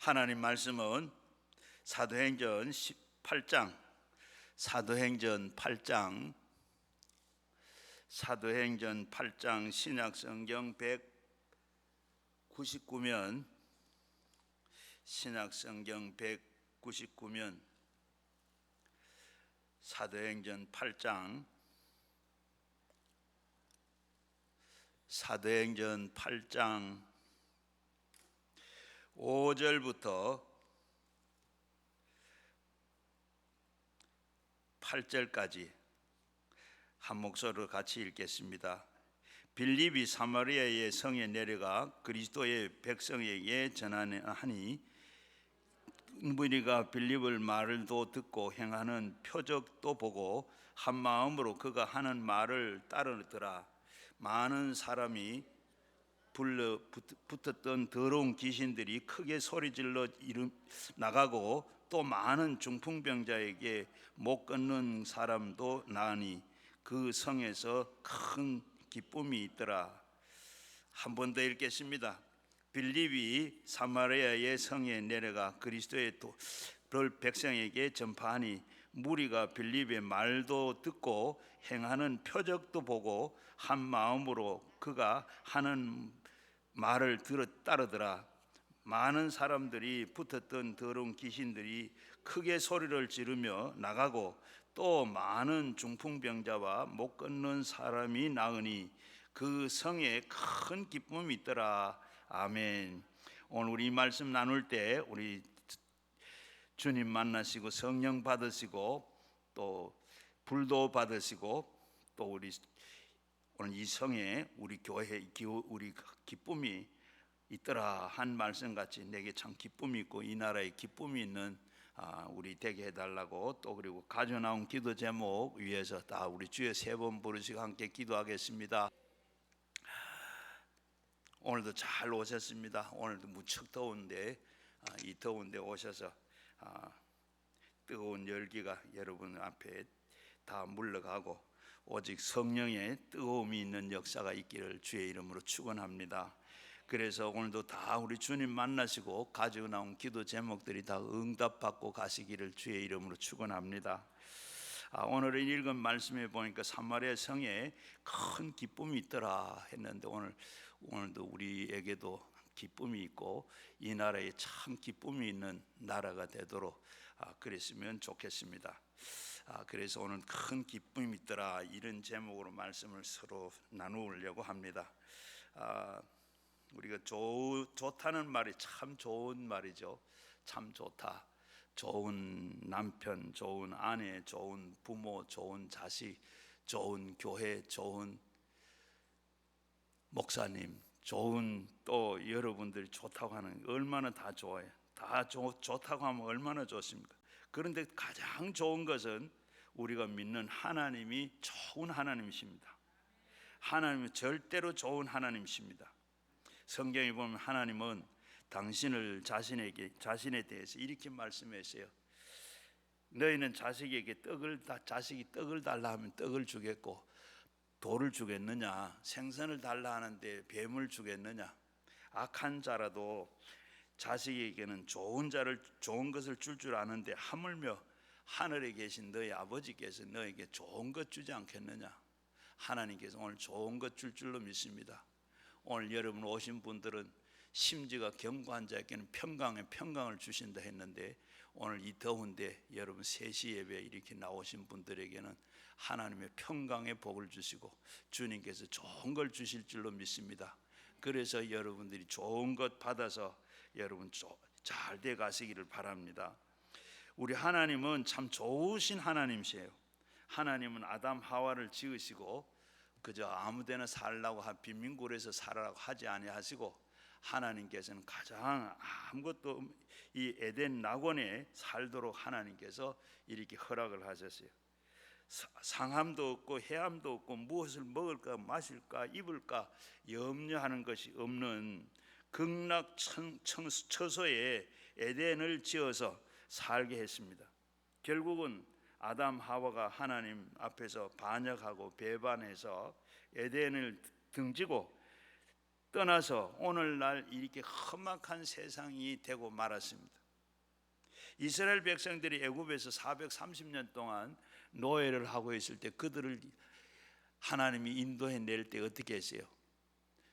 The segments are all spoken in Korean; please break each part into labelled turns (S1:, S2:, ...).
S1: 하나님 말씀은 사도행전 18장, 사도행전 8장, 사도행전 8장 신약성경 199면, 신약성경 199면, 사도행전 8장, 사도행전 8장 5절부터 8절까지 한 목소리로 같이 읽겠습니다. 빌립이 사마리아의 성에 내려가 그리스도의 백성에게 전하니 무리가 빌립을 말도 듣고 행하는 표적도 보고 한 마음으로 그가 하는 말을 따르더라. 많은 사람이 붙었던 더러운 귀신들이 크게 소리질러 나가고 또 많은 중풍병자에게 못 걷는 사람도 나으니 그 성에서 큰 기쁨이 있더라. 한 번 더 읽겠습니다. 빌립이 사마리아의 성에 내려가 그리스도의 백성에게 전파하니 무리가 빌립의 말도 듣고 행하는 표적도 보고 한 마음으로 그가 하는 말을 따르더라. 많은 사람들이 붙었던 더러운 귀신들이 크게 소리를 지르며 나가고 또 많은 중풍병자와 못 걷는 사람이 나으니 그 성에 큰 기쁨이 있더라. 아멘. 오늘 우리 말씀 나눌 때 우리 주님 만나시고 성령 받으시고 또 불도 받으시고 또 우리 오늘 이 성에 우리 교회 우리 기쁨이 있더라 한 말씀 같이 내게 참 기쁨이 있고 이 나라에 기쁨이 있는 우리 되게 해달라고 또 그리고 가져 나온 기도 제목 위해서 다 우리 주여 세 번 부르시고 함께 기도하겠습니다. 오늘도 잘 오셨습니다. 오늘도 무척 더운데 이 더운데 오셔서 뜨거운 열기가 여러분 앞에 다 물러가고 오직 성령의 뜨거움이 있는 역사가 있기를 주의 이름으로 축원합니다. 그래서 오늘도 다 우리 주님 만나시고 가지고 나온 기도 제목들이 다 응답받고 가시기를 주의 이름으로 축원합니다. 오늘은 읽은 말씀에 보니까 사마리아 성에 큰 기쁨이 있더라 했는데 오늘도 우리에게도 기쁨이 있고 이 나라에 참 기쁨이 있는 나라가 되도록 그랬으면 좋겠습니다. 그래서 오늘 큰 기쁨이 있더라 이런 제목으로 말씀을 서로 나누려고 합니다. 우리가 좋다는 말이 참 좋은 말이죠. 참 좋다. 좋은 남편, 좋은 아내, 좋은 부모, 좋은 자식, 좋은 교회, 좋은 목사님, 좋은 또 여러분들이 좋다고 하는 얼마나 다 좋아요. 다 좋다고 하면 얼마나 좋습니까? 그런데 가장 좋은 것은 우리가 믿는 하나님이 좋은 하나님이십니다. 하나님은 절대로 좋은 하나님이십니다. 성경에 보면 하나님은 당신을 자신에 대해서 이렇게 말씀했어요. 너희는 자식이 떡을 달라 하면 떡을 주겠고 돌을 주겠느냐? 생선을 달라 하는데 뱀을 주겠느냐? 악한 자라도 자식에게는 좋은 것을 줄 아는데 하물며 하늘에 계신 너희 아버지께서 너에게 좋은 것 주지 않겠느냐? 하나님께서 오늘 좋은 것 줄 줄로 믿습니다. 오늘 여러분 오신 분들은 심지가 견고한 자에게는 평강을 주신다 했는데 오늘 이 더운데 여러분 3시 예배 이렇게 나오신 분들에게는 하나님의 평강의 복을 주시고 주님께서 좋은 걸 주실 줄로 믿습니다. 그래서 여러분들이 좋은 것 받아서 여러분 잘 돼 가시기를 바랍니다. 우리 하나님은 참 좋으신 하나님이세요. 하나님은 아담 하와를 지으시고 그저 아무데나 살라고 빈민굴에서 살라고 하지 아니하시고 하나님께서는 가장 아무것도 이 에덴 낙원에 살도록 하나님께서 이렇게 허락을 하셨어요. 상함도 없고 해함도 없고 무엇을 먹을까 마실까 입을까 염려하는 것이 없는 극락처소에 에덴을 지어서 살게 했습니다. 결국은 아담 하와가 하나님 앞에서 반역하고 배반해서 에덴을 등지고 떠나서 오늘날 이렇게 험악한 세상이 되고 말았습니다. 이스라엘 백성들이 애굽에서 430년 동안 노예를 하고 있을 때 그들을 하나님이 인도해 낼 때 어떻게 했어요?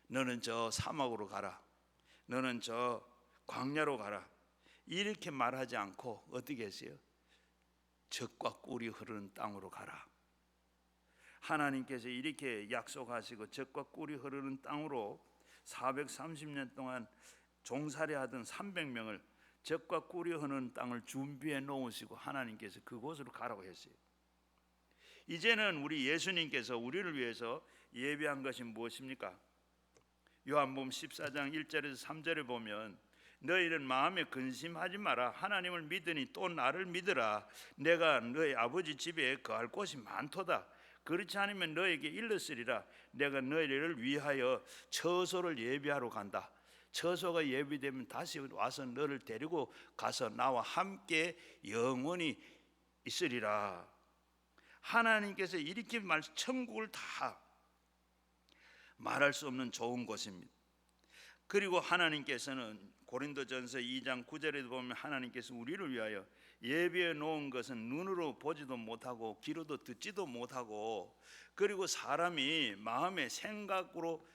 S1: 너는 저 사막으로 가라, 너는 저 광야로 가라, 이렇게 말하지 않고 어떻게 했어요? 젖과 꿀이 흐르는 땅으로 가라. 하나님께서 이렇게 약속하시고 젖과 꿀이 흐르는 땅으로 430년 동안 종살이하던 300명을 젖과 꿀이 흐르는 땅을 준비해 놓으시고 하나님께서 그곳으로 가라고 했어요. 이제는 우리 예수님께서 우리를 위해서 예비한 것이 무엇입니까? 요한복음 14장 1절에서 3절에 보면 너희는 마음에 근심하지 마라. 하나님을 믿으니 또 나를 믿으라. 내가 너희 아버지 집에 거할 곳이 많도다. 그렇지 않으면 너에게 일렀으리라. 내가 너희를 위하여 처소를 예비하러 간다. 처소가 예비되면 다시 와서 너를 데리고 가서 나와 함께 영원히 있으리라. 하나님께서 이렇게 천국을 다 말할 수 없는 좋은 곳입니다. 그리고 하나님께서는 고린도전서 2장 9절에 보면 하나님께서 우리를 위하여 예비해 놓은 것은 눈으로 보지도 못하고 귀로도 듣지도 못하고 그리고 사람이 마음의 생각으로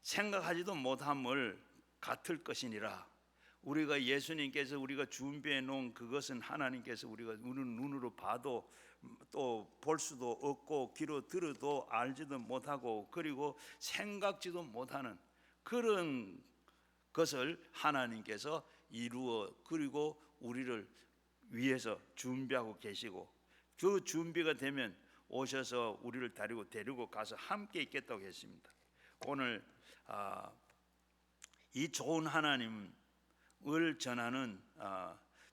S1: 생각하지도 못함을 같을 것이니라. 우리가 예수님께서 우리가 준비해 놓은 그것은 하나님께서 우리가 눈으로 봐도 또 볼 수도 없고 귀로 들어도 알지도 못하고 그리고 생각지도 못하는 그런 것을 하나님께서 이루어 그리고 우리를 위해서 준비하고 계시고 그 준비가 되면 오셔서 우리를 데리고 가서 함께 있겠다고 했습니다. 오늘 이 좋은 하나님을 전하는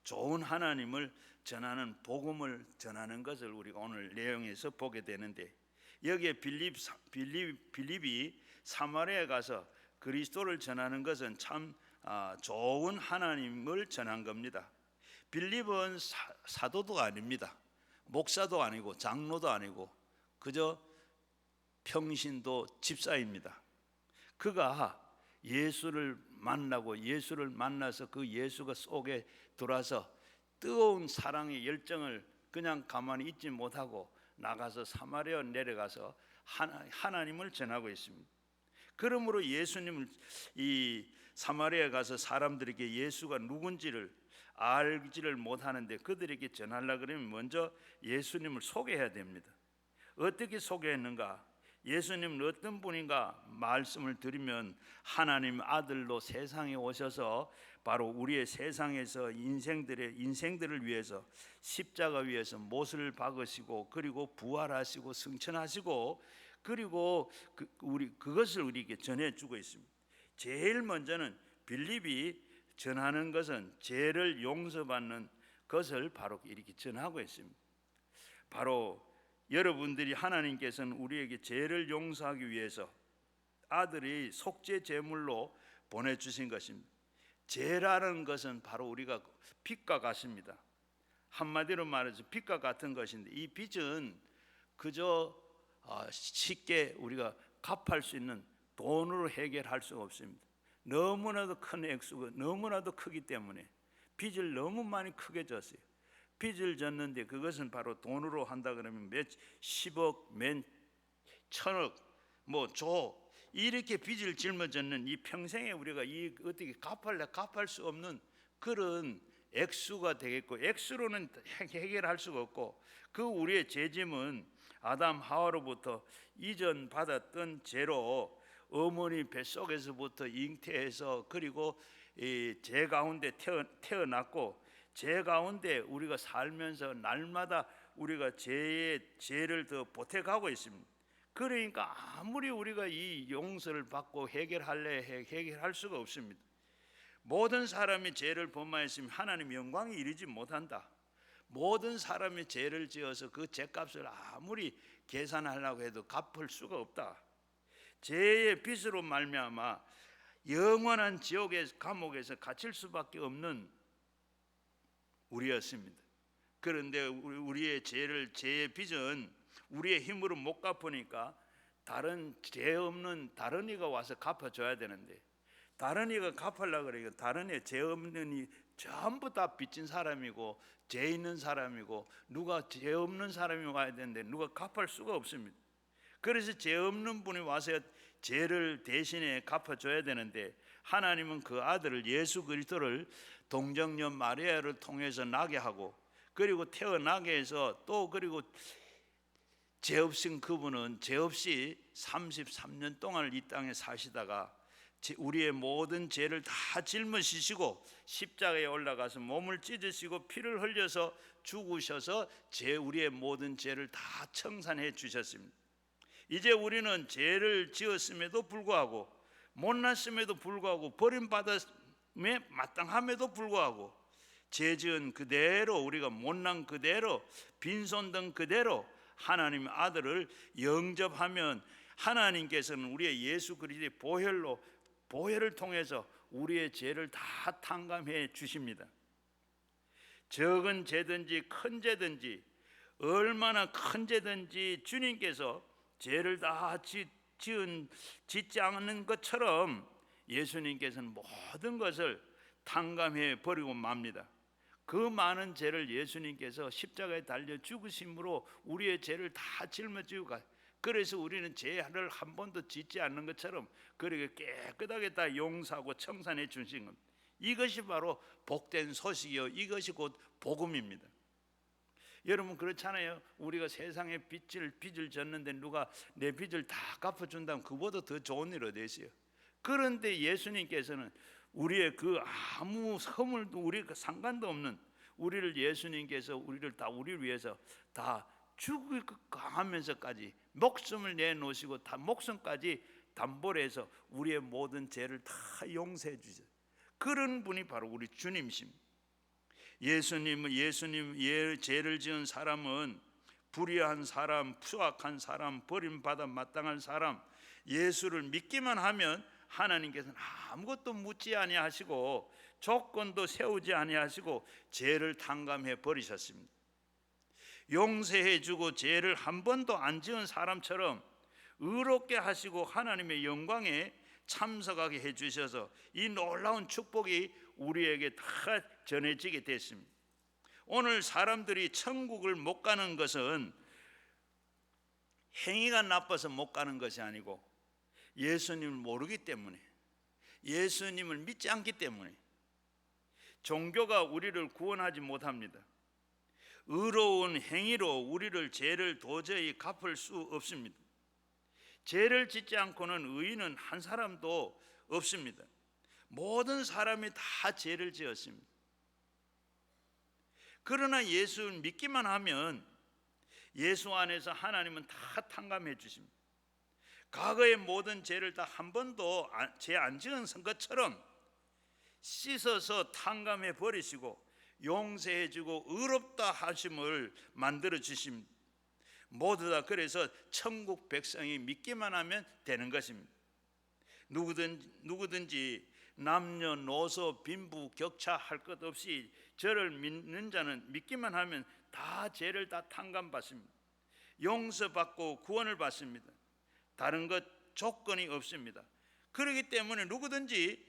S1: 좋은 하나님을 전하는 복음을 전하는 것을 우리가 오늘 내용에서 보게 되는데 여기에 빌립이 사마리아에 가서 그리스도를 전하는 것은 참 좋은 하나님을 전한 겁니다. 빌립은 사도도 아닙니다. 목사도 아니고 장로도 아니고 그저 평신도 집사입니다. 그가 예수를 만나서 그 예수가 속에 들어와서 뜨거운 사랑의 열정을 그냥 가만히 있지 못하고 나가서 사마리아 내려가서 하나님을 전하고 있습니다. 그러므로 예수님을 이 사마리아에 가서 사람들에게 예수가 누군지를 알지를 못하는데 그들에게 전하려고 그러면 먼저 예수님을 소개해야 됩니다. 어떻게 소개했는가? 예수님은 어떤 분인가 말씀을 드리면 하나님 아들로 세상에 오셔서 바로 우리의 세상에서 인생들을 위해서 십자가 위에서 못을 박으시고 그리고 부활하시고 승천하시고 그리고 그것을 우리에게 전해주고 있습니다. 제일 먼저는 빌립이 전하는 것은 죄를 용서받는 것을 바로 이렇게 전하고 있습니다. 바로 여러분들이 하나님께서는 우리에게 죄를 용서하기 위해서 아들이 속죄 제물로 보내주신 것입니다. 죄라는 것은 바로 우리가 빚과 같습니다. 한마디로 말해서 빚과 같은 것인데 이 빚은 그저 쉽게 우리가 갚을 수 있는 돈으로 해결할 수가 없습니다. 너무나도 큰 액수가 너무나도 크기 때문에 빚을 너무 많이 크게 졌어요. 빚을 졌는데 그것은 바로 돈으로 한다 그러면 몇 10억, 몇 천억, 조 이렇게 빚을 짊어졌는 이 평생에 우리가 이 어떻게 갚을 수 없는 그런 액수가 되겠고 액수로는 해결할 수가 없고 그 우리의 죄짐은 아담 하와로부터 이전 받았던 죄로 어머니 뱃속에서부터 잉태해서 그리고 이 죄 가운데 태어났고 죄 가운데 우리가 살면서 날마다 우리가 죄를 더 보태가고 있습니다. 그러니까 아무리 우리가 이 용서를 받고 해결할 수가 없습니다. 모든 사람이 죄를 범하였으면 하나님 영광에 이르지 못한다. 모든 사람이 죄를 지어서 그 죄값을 아무리 계산하려고 해도 갚을 수가 없다. 죄의 빚으로 말미암아 영원한 지옥의 감옥에서 갇힐 수밖에 없는 우리였습니다. 그런데 우리의 죄의 빚은 우리의 힘으로 못 갚으니까 다른 죄 없는 다른 이가 와서 갚아줘야 되는데, 다른 이가 갚으려고 그러니까 다른 이 죄 없는 이 전부 다 빚진 사람이고 죄 있는 사람이고, 누가 죄 없는 사람이 와야 되는데 누가 갚을 수가 없습니다. 그래서 죄 없는 분이 와서 죄를 대신에 갚아줘야 되는데, 하나님은 그 아들을 예수 그리스도를 동정녀 마리아를 통해서 나게 하고, 그리고 태어나게 해서 또 그리고 죄 없인 그분은 죄 없이 33년 동안 이 땅에 사시다가 우리의 모든 죄를 다 짊어지시고 십자가에 올라가서 몸을 찢으시고 피를 흘려서 죽으셔서 우리의 모든 죄를 다 청산해 주셨습니다. 이제 우리는 죄를 지었음에도 불구하고, 못났음에도 불구하고, 버림받았음에 마땅함에도 불구하고, 죄 지은 그대로, 우리가 못난 그대로, 빈손든 그대로 하나님의 아들을 영접하면 하나님께서는 우리의 예수 그리스도의 보혈을 통해서 우리의 죄를 다 탕감해 주십니다. 적은 죄든지 큰 죄든지, 얼마나 큰 죄든지 주님께서 죄를 다 짓지 않는 것처럼 예수님께서는 모든 것을 탕감해 버리고 맙니다. 그 많은 죄를 예수님께서 십자가에 달려 죽으심으로 우리의 죄를 다 짊어지고 가. 그래서 우리는 죄를 한 번도 짓지 않는 것처럼 그렇게 깨끗하게 다 용서하고 청산해 주신 겁니다. 이것이 바로 복된 소식이요, 이것이 곧 복음입니다. 여러분 그렇잖아요. 우리가 세상에 빚을 졌는데 누가 내 빚을 다 갚아준다면 그보다 더 좋은 일 어디 있어요? 그런데 예수님께서는 우리의 그 아무 허물도 우리가 상관도 없는 우리를, 예수님께서 우리를 위해서 다 죽을 하면서까지 목숨을 내놓으시고 다 목숨까지 담보를 해서 우리의 모든 죄를 다 용서해 주셔요. 그런 분이 바로 우리 주님이십니다. 예수님 죄를 지은 사람은 불의한 사람, 수악한 사람, 버림받아 마땅한 사람, 예수를 믿기만 하면 하나님께서는 아무것도 묻지 아니하시고 조건도 세우지 아니하시고 죄를 탕감해 버리셨습니다. 용서해 주고 죄를 한 번도 안 지은 사람처럼 의롭게 하시고 하나님의 영광에 참석하게 해 주셔서 이 놀라운 축복이 우리에게 다 전해지게 됐습니다. 오늘 사람들이 천국을 못 가는 것은 행위가 나빠서 못 가는 것이 아니고 예수님을 모르기 때문에, 예수님을 믿지 않기 때문에 종교가 우리를 구원하지 못합니다. 의로운 행위로 우리를 죄를 도저히 갚을 수 없습니다. 죄를 짓지 않고는 의인은 한 사람도 없습니다. 모든 사람이 다 죄를 지었습니다. 그러나 예수를 믿기만 하면 예수 안에서 하나님은 다 탕감해 주십니다. 과거의 모든 죄를 다 한 번도 죄 안 지은 것처럼 씻어서 탕감해 버리시고 용서해 주고 의롭다 하심을 만들어 주십니다. 모두 다 그래서 천국 백성이 믿기만 하면 되는 것입니다. 누구든지 남녀노소 빈부 격차 할 것 없이 저를 믿는 자는 믿기만 하면 다 죄를 다 탕감받습니다. 용서받고 구원을 받습니다. 다른 것 조건이 없습니다. 그렇기 때문에 누구든지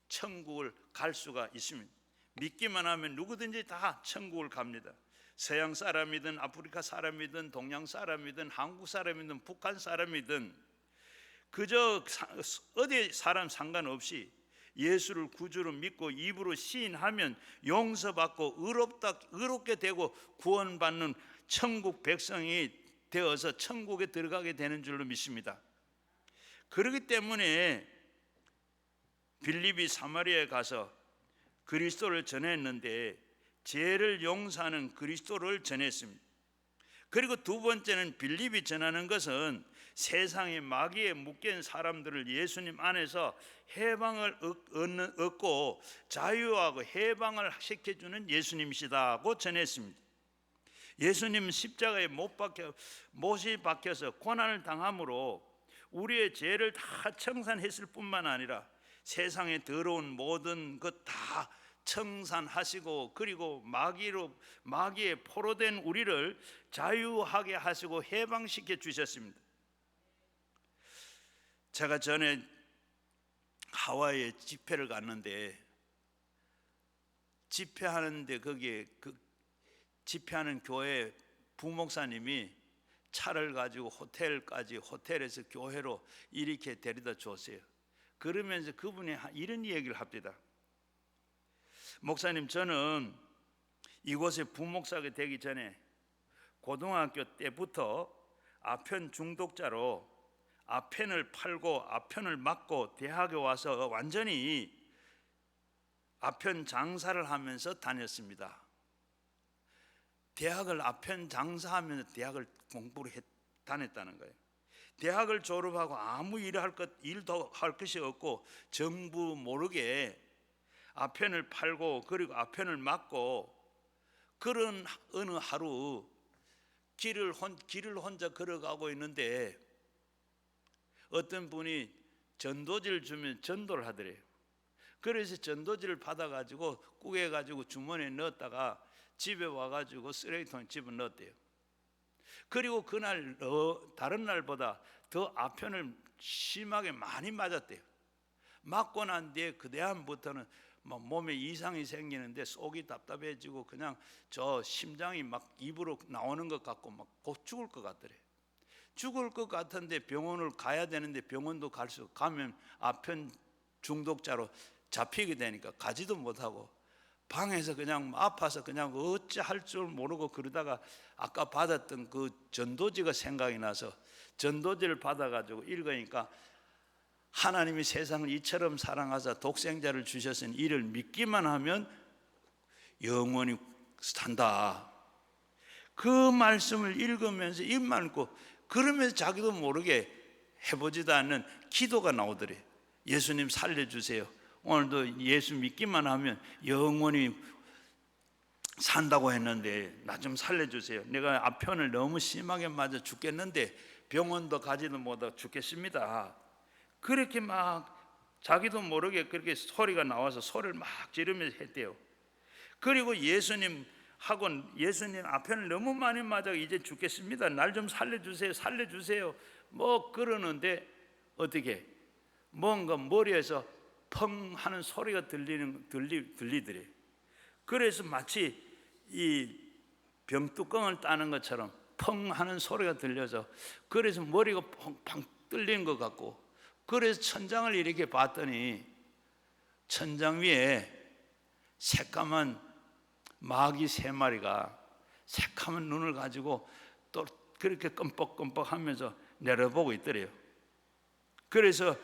S1: 천국을 갈 수가 있습니다. 믿기만 하면 누구든지 다 천국을 갑니다. 서양 사람이든 아프리카 사람이든 동양 사람이든 한국 사람이든 북한 사람이든 그저 어디 사람 상관없이 예수를 구주로 믿고 입으로 시인하면 용서받고 의롭게 되고 구원받는 천국 백성이 되어서 천국에 들어가게 되는 줄로 믿습니다. 그렇기 때문에 빌립이 사마리아에 가서 그리스도를 전했는데 죄를 용서하는 그리스도를 전했습니다. 그리고 두 번째는 빌립이 전하는 것은 세상의 마귀에 묶인 사람들을 예수님 안에서 해방을 얻고 자유하고 해방을 시켜주는 예수님이시다고 전했습니다. 예수님은 십자가에 못이 박혀서 고난을 당함으로 우리의 죄를 다 청산했을 뿐만 아니라 세상에 더러운 모든 것 다 청산하시고 그리고 마귀에 포로된 우리를 자유하게 하시고 해방시켜 주셨습니다. 제가 전에 하와이에 집회를 갔는데, 집회하는데 거기에 집회하는 교회 부목사님이 차를 가지고 호텔에서 교회로 이렇게 데려다 줬어요. 그러면서 그분이 이런 얘기를 합니다. 목사님, 저는 이곳에 부목사가 되기 전에 고등학교 때부터 아편 중독자로 아편을 팔고 아편을 맞고 대학에 와서 완전히 아편 장사를 하면서 다녔습니다. 대학을 아편 장사하면서 대학을 공부를 다녔다는 거예요. 대학을 졸업하고 아무 일도 할 것이 없고 정부 모르게 아편을 팔고 그리고 아편을 맞고, 그런 어느 하루 길을 혼자 걸어가고 있는데 어떤 분이 전도지를 주면 전도를 하더래요. 그래서 전도지를 받아가지고 꾸겨가지고 주머니에 넣었다가 집에 와가지고 쓰레기통에 집어넣었대요. 그리고 그날 다른 날보다 더 아편을 심하게 많이 맞았대요. 맞고 난 뒤에 그 다음부터는 막 몸에 이상이 생기는데 속이 답답해지고 그냥 저 심장이 막 입으로 나오는 것 같고 막 곧 죽을 것 같더래. 죽을 것 같은데 병원을 가야 되는데 병원도 가면 아편 중독자로 잡히게 되니까 가지도 못하고 방에서 그냥 아파서 그냥 어찌 할 줄 모르고 그러다가 아까 받았던 그 전도지가 생각이 나서 전도지를 받아가지고 읽으니까 하나님이 세상을 이처럼 사랑하사 독생자를 주셨으니 이를 믿기만 하면 영원히 산다. 그 말씀을 읽으면서 입만 읽고 그러면서 자기도 모르게 해보지도 않는 기도가 나오더래. 예수님 살려주세요. 오늘도 예수 믿기만 하면 영원히 산다고 했는데 나 좀 살려주세요. 내가 아편을 너무 심하게 맞아 죽겠는데 병원도 가지도 못하고 죽겠습니다. 그렇게 막 자기도 모르게 그렇게 소리가 나와서 소리를 막 지르면서 했대요. 그리고 예수님 아편을 너무 많이 맞아 이제 죽겠습니다. 날 좀 살려주세요. 뭐 그러는데 어떻게 뭔가 머리에서 펑 하는 소리가 들리더래. 그래서 마치 이 병뚜껑을 따는 것처럼 펑 하는 소리가 들려서 그래서 머리가 펑 뚫린 것 같고, 그래서 천장을 이렇게 봤더니 천장 위에 새까만 마귀 3마리가 새까만 눈을 가지고 또 그렇게 끔뻑끔뻑 하면서 내려보고 있더래요. 그래서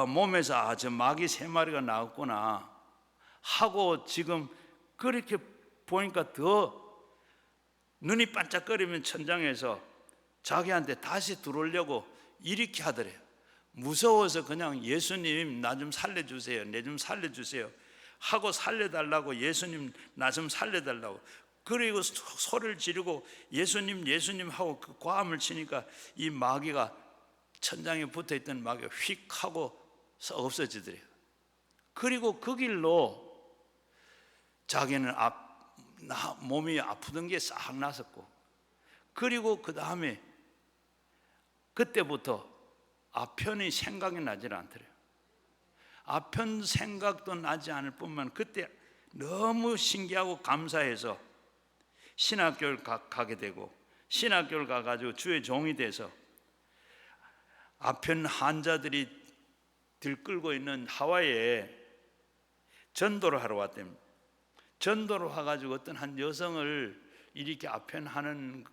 S1: 몸에서 저 마귀 3마리가 나왔구나 하고 지금 그렇게 보니까 더 눈이 반짝거리면 천장에서 자기한테 다시 들어오려고 이렇게 하더래요. 무서워서 그냥 예수님 나 좀 살려주세요, 내 좀 살려주세요 하고 살려달라고, 예수님 나 좀 살려달라고 그리고 소리를 지르고 예수님 하고 그 고함을 치니까 이 마귀가 천장에 붙어있던 마귀가 휙 하고 없어지더래요. 그리고 그 길로 자기는 몸이 아프던 게 싹 났었고, 그리고 그 다음에 그때부터 아편이 생각이 나질 않더래요. 아편 생각도 나지 않을 뿐만 그때 너무 신기하고 감사해서 신학교를 가게 되고, 신학교를 가가지고 주의 종이 돼서 아편 환자들이 들끓고 있는 하와이에 전도를 하러 왔답니다. 전도를 와가지고 어떤 한 여성을 이렇게 아편하는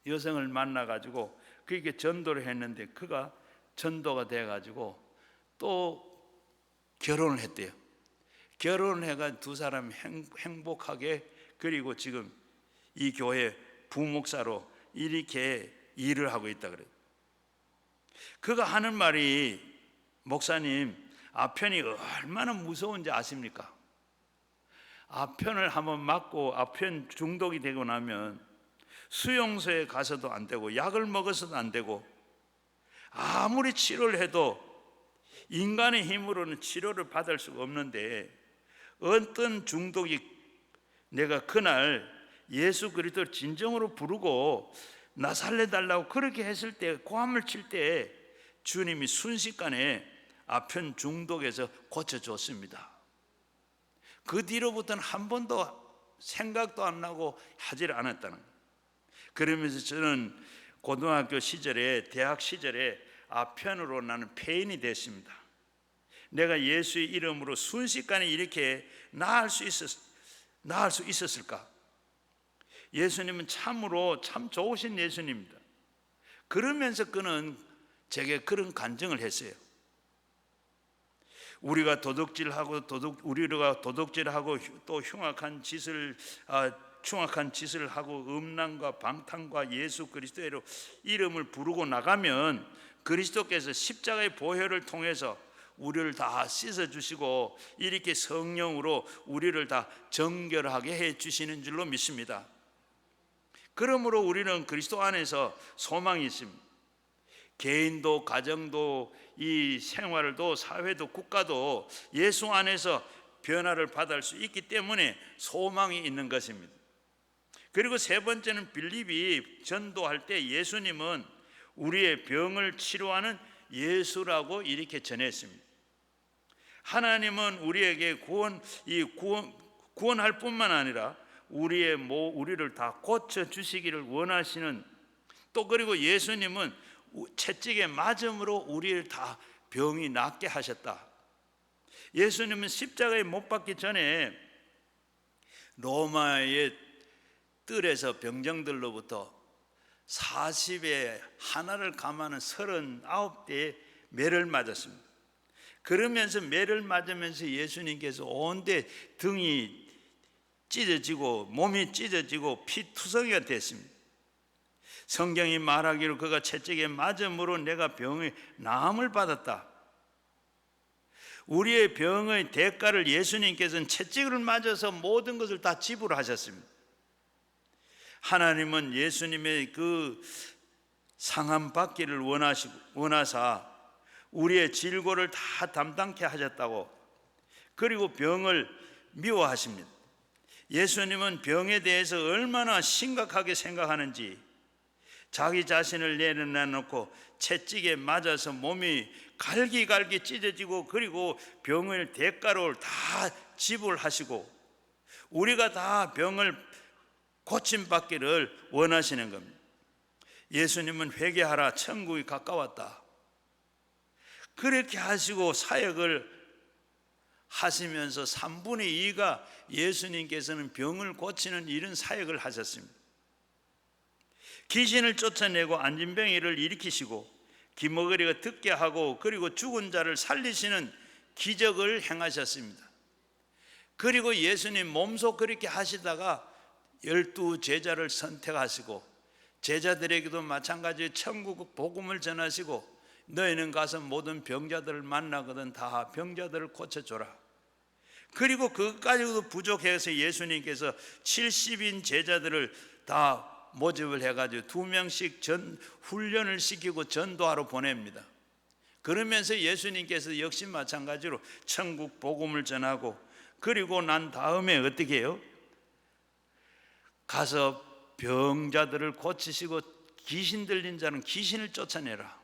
S1: 여성을 만나가지고 그렇게 전도를 했는데 그가 전도가 돼가지고 또 결혼을 했대요. 결혼을 해가 두 사람이 행복하게, 그리고 지금 이 교회 부목사로 이렇게 일을 하고 있다 그래요. 그가 하는 말이, 목사님 아편이 얼마나 무서운지 아십니까? 아편을 한번 맞고 아편 중독이 되고 나면 수용소에 가서도 안 되고 약을 먹어서도 안 되고 아무리 치료를 해도 인간의 힘으로는 치료를 받을 수가 없는데, 어떤 중독이 내가 그날 예수 그리스도를 진정으로 부르고 나 살려달라고 그렇게 했을 때, 고함을 칠 때 주님이 순식간에 아편 중독에서 고쳐줬습니다. 그 뒤로부터는 한 번도 생각도 안 나고 하질 않았다는 거예요. 그러면서 저는 고등학교 시절에, 대학 시절에 아편으로 나는 폐인이 됐습니다. 내가 예수의 이름으로 순식간에 이렇게 나을 수 있었을까? 예수님은 참으로 참 좋으신 예수님입니다. 그러면서 그는 제게 그런 간증을 했어요. 우리가 도둑질하고 또 흉악한 짓을 하고 음란과 방탕과 예수 그리스도의 이름을 부르고 나가면 그리스도께서 십자가의 보혈을 통해서 우리를 다 씻어주시고 이렇게 성령으로 우리를 다 정결하게 해주시는 줄로 믿습니다. 그러므로 우리는 그리스도 안에서 소망이 있습니다. 개인도 가정도 이 생활도 사회도 국가도 예수 안에서 변화를 받을 수 있기 때문에 소망이 있는 것입니다. 그리고 세 번째는 빌립이 전도할 때 예수님은 우리의 병을 치료하는 예수라고 이렇게 전했습니다. 하나님은 우리에게 구원할 뿐만 아니라 우리를 다 고쳐 주시기를 원하시는, 또 그리고 예수님은 채찍에 맞음으로 우리를 다 병이 낫게 하셨다. 예수님은 십자가에 못 박기 전에 로마의 뜰에서 병정들로부터 40에 하나를 감하는 39대의 매를 맞았습니다. 그러면서 매를 맞으면서 예수님께서 온데 등이 찢어지고 몸이 찢어지고 피투성이가 됐습니다. 성경이 말하기로 그가 채찍에 맞음으로 내가 병의 나음을 받았다. 우리의 병의 대가를 예수님께서는 채찍을 맞아서 모든 것을 다 지불하셨습니다. 하나님은 예수님의 그 상함 받기를 원하사 우리의 질고를 다 담당케 하셨다고, 그리고 병을 미워하십니다. 예수님은 병에 대해서 얼마나 심각하게 생각하는지 자기 자신을 내려놓고 채찍에 맞아서 몸이 갈기갈기 찢어지고 그리고 병을 대가로 다 지불하시고 우리가 다 병을 고침받기를 원하시는 겁니다. 예수님은 회개하라, 천국이 가까웠다. 그렇게 하시고 사역을 하시면서 3분의 2가 예수님께서는 병을 고치는 이런 사역을 하셨습니다. 귀신을 쫓아내고 안진뱅이를 일으키시고 기머거리가 듣게 하고 그리고 죽은 자를 살리시는 기적을 행하셨습니다. 그리고 예수님 몸소 그렇게 하시다가 12 제자를 선택하시고 제자들에게도 마찬가지로 천국 복음을 전하시고 너희는 가서 모든 병자들을 만나거든 다 병자들을 고쳐줘라. 그리고 그것까지도 부족해서 예수님께서 70인 제자들을 다 모집을 해가지고 2명씩 훈련을 시키고 전도하러 보냅니다. 그러면서 예수님께서 역시 마찬가지로 천국 복음을 전하고 그리고 난 다음에 어떻게 해요? 가서 병자들을 고치시고 귀신 들린 자는 귀신을 쫓아내라.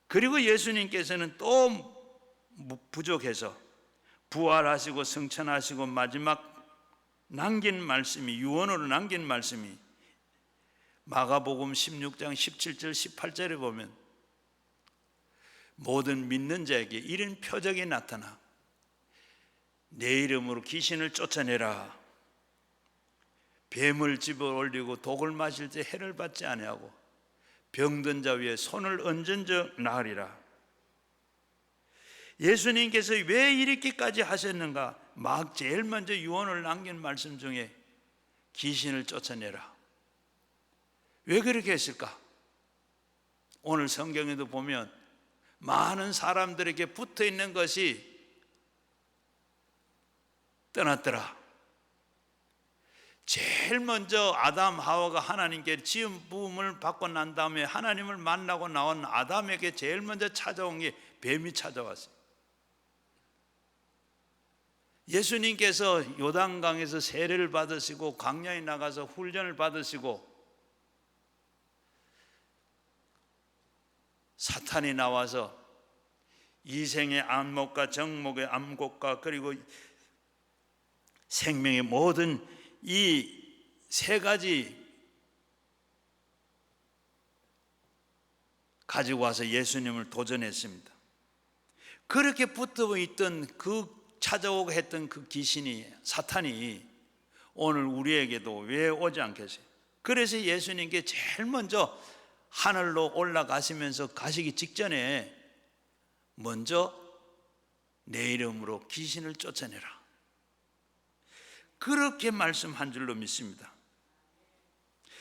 S1: 그리고 예수님께서는 또 부족해서 부활하시고 승천하시고 마지막 남긴 말씀이, 유언으로 남긴 말씀이 마가복음 16장 17절 18절에 보면 모든 믿는 자에게 이런 표적이 나타나 내 이름으로 귀신을 쫓아내라. 뱀을 집어 올리고 독을 마실 때 해를 받지 아니하고 병든 자 위에 손을 얹은 적 나으리라. 예수님께서 왜 이렇게까지 하셨는가? 막 제일 먼저 유언을 남긴 말씀 중에 귀신을 쫓아내라. 왜 그렇게 했을까? 오늘 성경에도 보면 많은 사람들에게 붙어 있는 것이 떠났더라. 제일 먼저 아담 하와가 하나님께 지음 부음을 받고 난 다음에 하나님을 만나고 나온 아담에게 제일 먼저 찾아온 게 뱀이 찾아왔어요. 예수님께서 요단강에서 세례를 받으시고 광야에 나가서 훈련을 받으시고 사탄이 나와서 이생의 안목과 정목의 안목과 그리고 생명의 모든 이 세 가지 가지고 와서 예수님을 도전했습니다. 그렇게 붙어 있던 그 찾아오고 했던 그 귀신이, 사탄이 오늘 우리에게도 왜 오지 않겠어요? 그래서 예수님께 제일 먼저 하늘로 올라가시면서 가시기 직전에 먼저 내 이름으로 귀신을 쫓아내라, 그렇게 말씀한 줄로 믿습니다.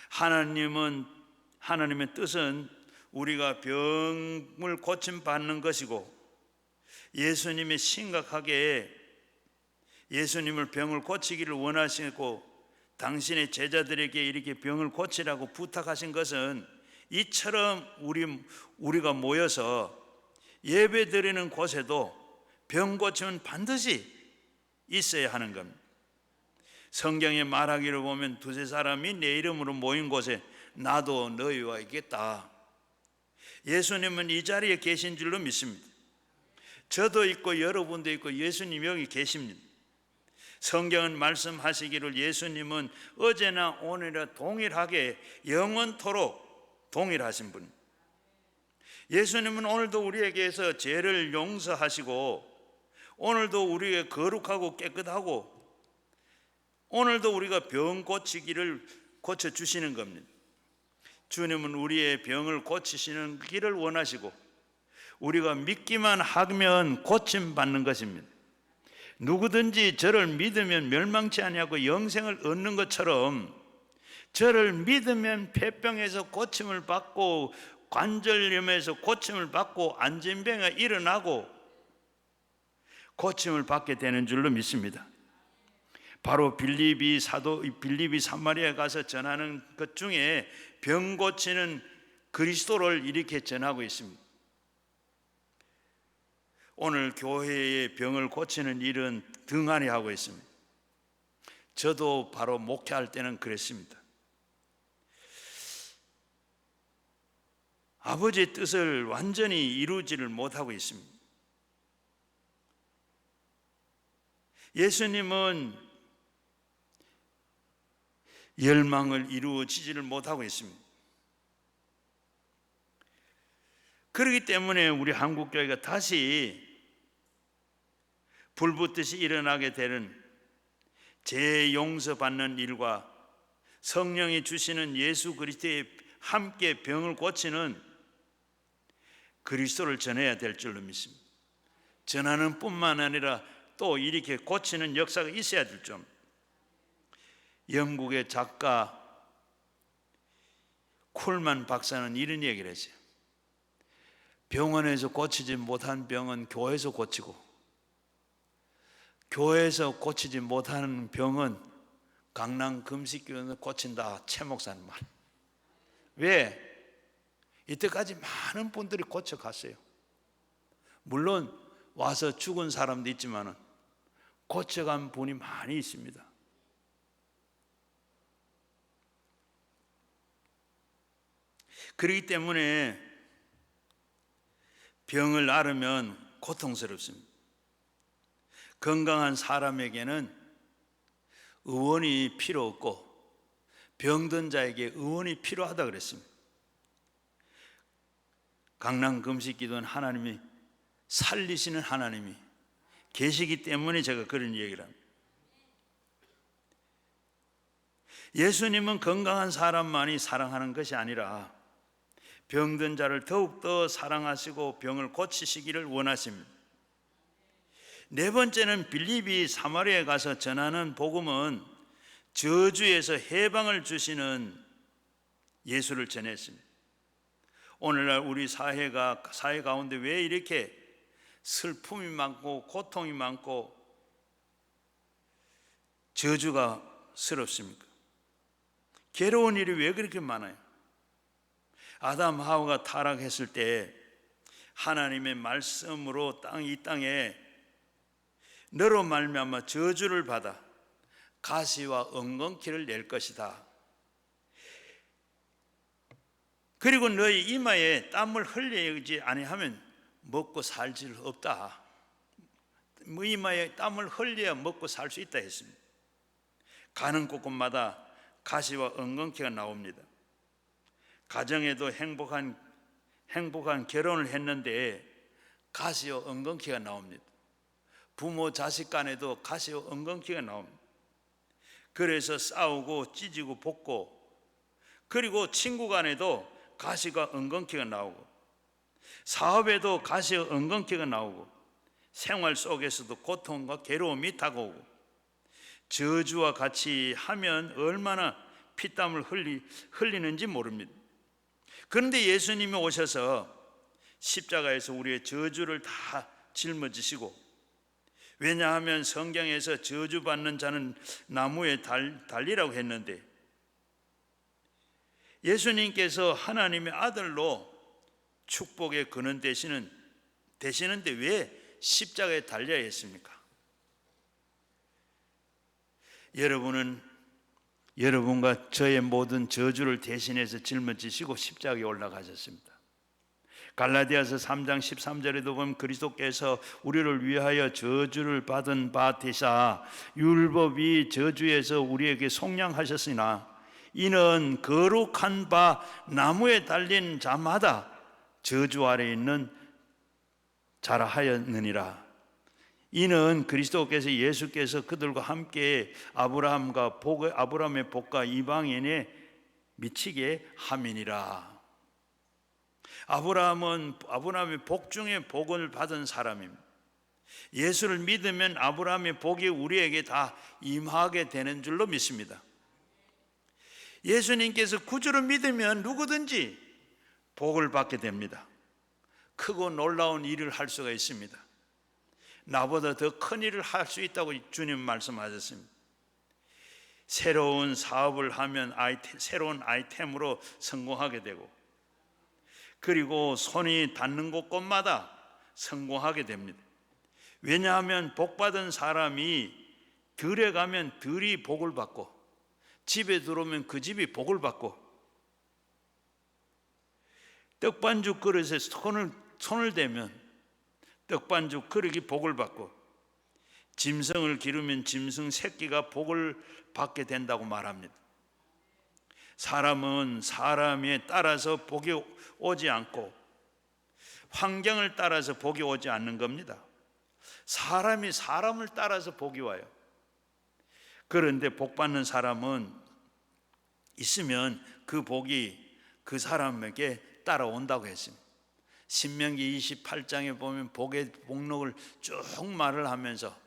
S1: 하나님의 뜻은 우리가 병을 고침받는 것이고, 예수님이 심각하게 예수님을 병을 고치기를 원하시고 당신의 제자들에게 이렇게 병을 고치라고 부탁하신 것은 이처럼 우리가 모여서 예배 드리는 곳에도 병 고침은 반드시 있어야 하는 겁니다. 성경에 말하기를 보면 두세 사람이 내 이름으로 모인 곳에 나도 너희와 있겠다. 예수님은 이 자리에 계신 줄로 믿습니다. 저도 있고 여러분도 있고 예수님 여기 계십니다. 성경은 말씀하시기를 예수님은 어제나 오늘이나 동일하게 영원토록 동일하신 분. 예수님은 오늘도 우리에게서 죄를 용서하시고, 오늘도 우리에게 거룩하고 깨끗하고, 오늘도 우리가 병 고치기를 고쳐주시는 겁니다. 주님은 우리의 병을 고치시는 길을 원하시고, 우리가 믿기만 하면 고침받는 것입니다. 누구든지 저를 믿으면 멸망치 아니하고 영생을 얻는 것처럼, 저를 믿으면 폐병에서 고침을 받고 관절염에서 고침을 받고 안진병이 일어나고 고침을 받게 되는 줄로 믿습니다. 바로 빌립이 사마리아에 가서 전하는 것 중에 병 고치는 그리스도를 이렇게 전하고 있습니다. 오늘 교회의 병을 고치는 일은 등한히 하고 있습니다. 저도 바로 목회할 때는 그랬습니다. 아버지의 뜻을 완전히 이루지를 못하고 있습니다. 예수님은 열망을 이루어지지를 못하고 있습니다. 그렇기 때문에 우리 한국교회가 다시 불붙듯이 일어나게 되는 재용서받는 일과 성령이 주시는 예수 그리스도의 함께 병을 고치는 그리스도를 전해야 될 줄로 믿습니다. 전하는 뿐만 아니라 또 이렇게 고치는 역사가 있어야 될 점. 영국의 작가 쿨만 박사는 이런 얘기를 했어요. 병원에서 고치지 못한 병은 교회에서 고치고, 교회에서 고치지 못하는 병은 강남 금식교회에서 고친다. 최 목사님 말. 왜? 이때까지 많은 분들이 고쳐갔어요. 물론 와서 죽은 사람도 있지만 고쳐간 분이 많이 있습니다. 그렇기 때문에 병을 앓으면 고통스럽습니다. 건강한 사람에게는 의원이 필요 없고 병든 자에게 의원이 필요하다 그랬습니다. 강남 금식기도는 하나님이 살리시는 하나님이 계시기 때문에 제가 그런 얘기를 합니다. 예수님은 건강한 사람만이 사랑하는 것이 아니라 병든 자를 더욱더 사랑하시고 병을 고치시기를 원하십니다. 네 번째는 빌립이 사마리아에 가서 전하는 복음은 저주에서 해방을 주시는 예수를 전했습니다. 오늘날 우리 사회 가운데 왜 이렇게 슬픔이 많고 고통이 많고 저주가 스럽습니까? 괴로운 일이 왜 그렇게 많아요? 아담 하와가 타락했을 때 하나님의 말씀으로 이 땅에 너로 말미암아 저주를 받아 가시와 엉겅퀴를 낼 것이다. 그리고 너희 이마에 땀을 흘리지 아니하면 먹고 살 수 없다. 이마에 땀을 흘려야 먹고 살 수 있다 했습니다. 가는 곳곳마다 가시와 엉겅퀴가 나옵니다. 가정에도 행복한 결혼을 했는데 가시와 엉겅퀴가 나옵니다. 부모 자식 간에도 가시와 엉겅퀴가 나옵니다. 그래서 싸우고 찢고 볶고, 그리고 친구 간에도 가시가 엉겅퀴가 나오고, 사업에도 가시와 엉겅퀴가 나오고, 생활 속에서도 고통과 괴로움이 다가오고, 저주와 같이 하면 얼마나 피땀을 흘리는지 모릅니다. 그런데 예수님이 오셔서 십자가에서 우리의 저주를 다 짊어지시고, 왜냐하면 성경에서 저주받는 자는 나무에 달리라고 했는데, 예수님께서 하나님의 아들로 축복의 근원 되시는데 왜 십자가에 달려야 했습니까? 여러분은 여러분과 저의 모든 저주를 대신해서 짊어지시고 십자가에 올라가셨습니다. 갈라디아서 3장 13절에도 보면 그리스도께서 우리를 위하여 저주를 받은 바 되사 율법이 저주에서 우리에게 속량하셨으나 이는 거룩한 바 나무에 달린 자마다 저주 아래 있는 자라 하였느니라. 이는 그리스도께서 예수께서 그들과 함께 아브라함의 복과 이방인에 미치게 함이니라. 아브라함의 복 중에 복을 받은 사람입니다. 예수를 믿으면 아브라함의 복이 우리에게 다 임하게 되는 줄로 믿습니다. 예수님께서 구주를 믿으면 누구든지 복을 받게 됩니다. 크고 놀라운 일을 할 수가 있습니다. 나보다 더 큰 일을 할 수 있다고 주님 말씀하셨습니다. 새로운 사업을 하면 새로운 아이템으로 성공하게 되고, 그리고 손이 닿는 곳곳마다 성공하게 됩니다. 왜냐하면 복받은 사람이 들에 가면 들이 복을 받고, 집에 들어오면 그 집이 복을 받고, 떡반죽 그릇에 손을 대면 떡반죽 그릇이 복을 받고, 짐승을 기르면 짐승 새끼가 복을 받게 된다고 말합니다. 사람은 사람에 따라서 복이 오지 않고 환경을 따라서 복이 오지 않는 겁니다. 사람이 사람을 따라서 복이 와요. 그런데 복 받는 사람은 있으면 그 복이 그 사람에게 따라온다고 했습니다. 신명기 28장에 보면 복의 목록을 쭉 말을 하면서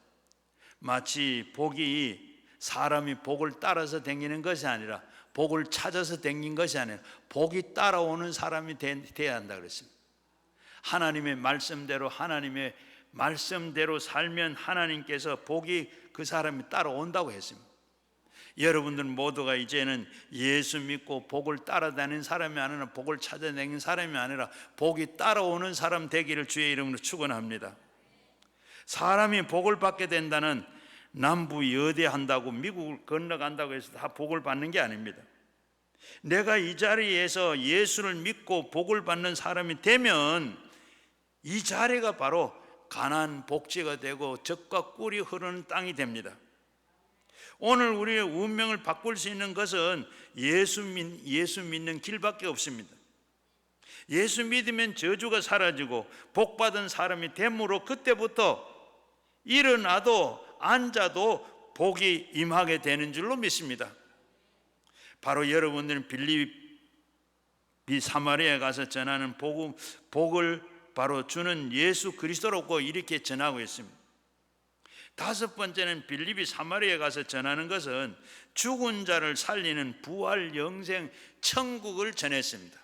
S1: 마치 복이 사람이 복을 따라서 다니는 것이 아니라, 복을 찾아서 다닌 것이 아니라 복이 따라오는 사람이 돼야 한다 그랬습니다. 하나님의 말씀대로 살면 하나님께서 복이 그 사람이 따라온다고 했습니다. 여러분들 모두가 이제는 예수 믿고 복을 따라다니는 사람이 아니라, 복을 찾아다니는 사람이 아니라 복이 따라오는 사람 되기를 주의 이름으로 축원합니다. 사람이 복을 받게 된다는 남부 여대한다고 미국을 건너간다고 해서 다 복을 받는 게 아닙니다. 내가 이 자리에서 예수를 믿고 복을 받는 사람이 되면 이 자리가 바로 가나안 복지가 되고 젖과 꿀이 흐르는 땅이 됩니다. 오늘 우리의 운명을 바꿀 수 있는 것은 예수 믿는 길밖에 없습니다. 예수 믿으면 저주가 사라지고 복받은 사람이 됨으로 그때부터 일어나도 앉아도 복이 임하게 되는 줄로 믿습니다. 바로 여러분들은 빌립비 사마리아에 가서 전하는 복을 바로 주는 예수 그리스도라고 이렇게 전하고 있습니다. 다섯 번째는 빌립비 사마리아에 가서 전하는 것은 죽은 자를 살리는 부활 영생 천국을 전했습니다.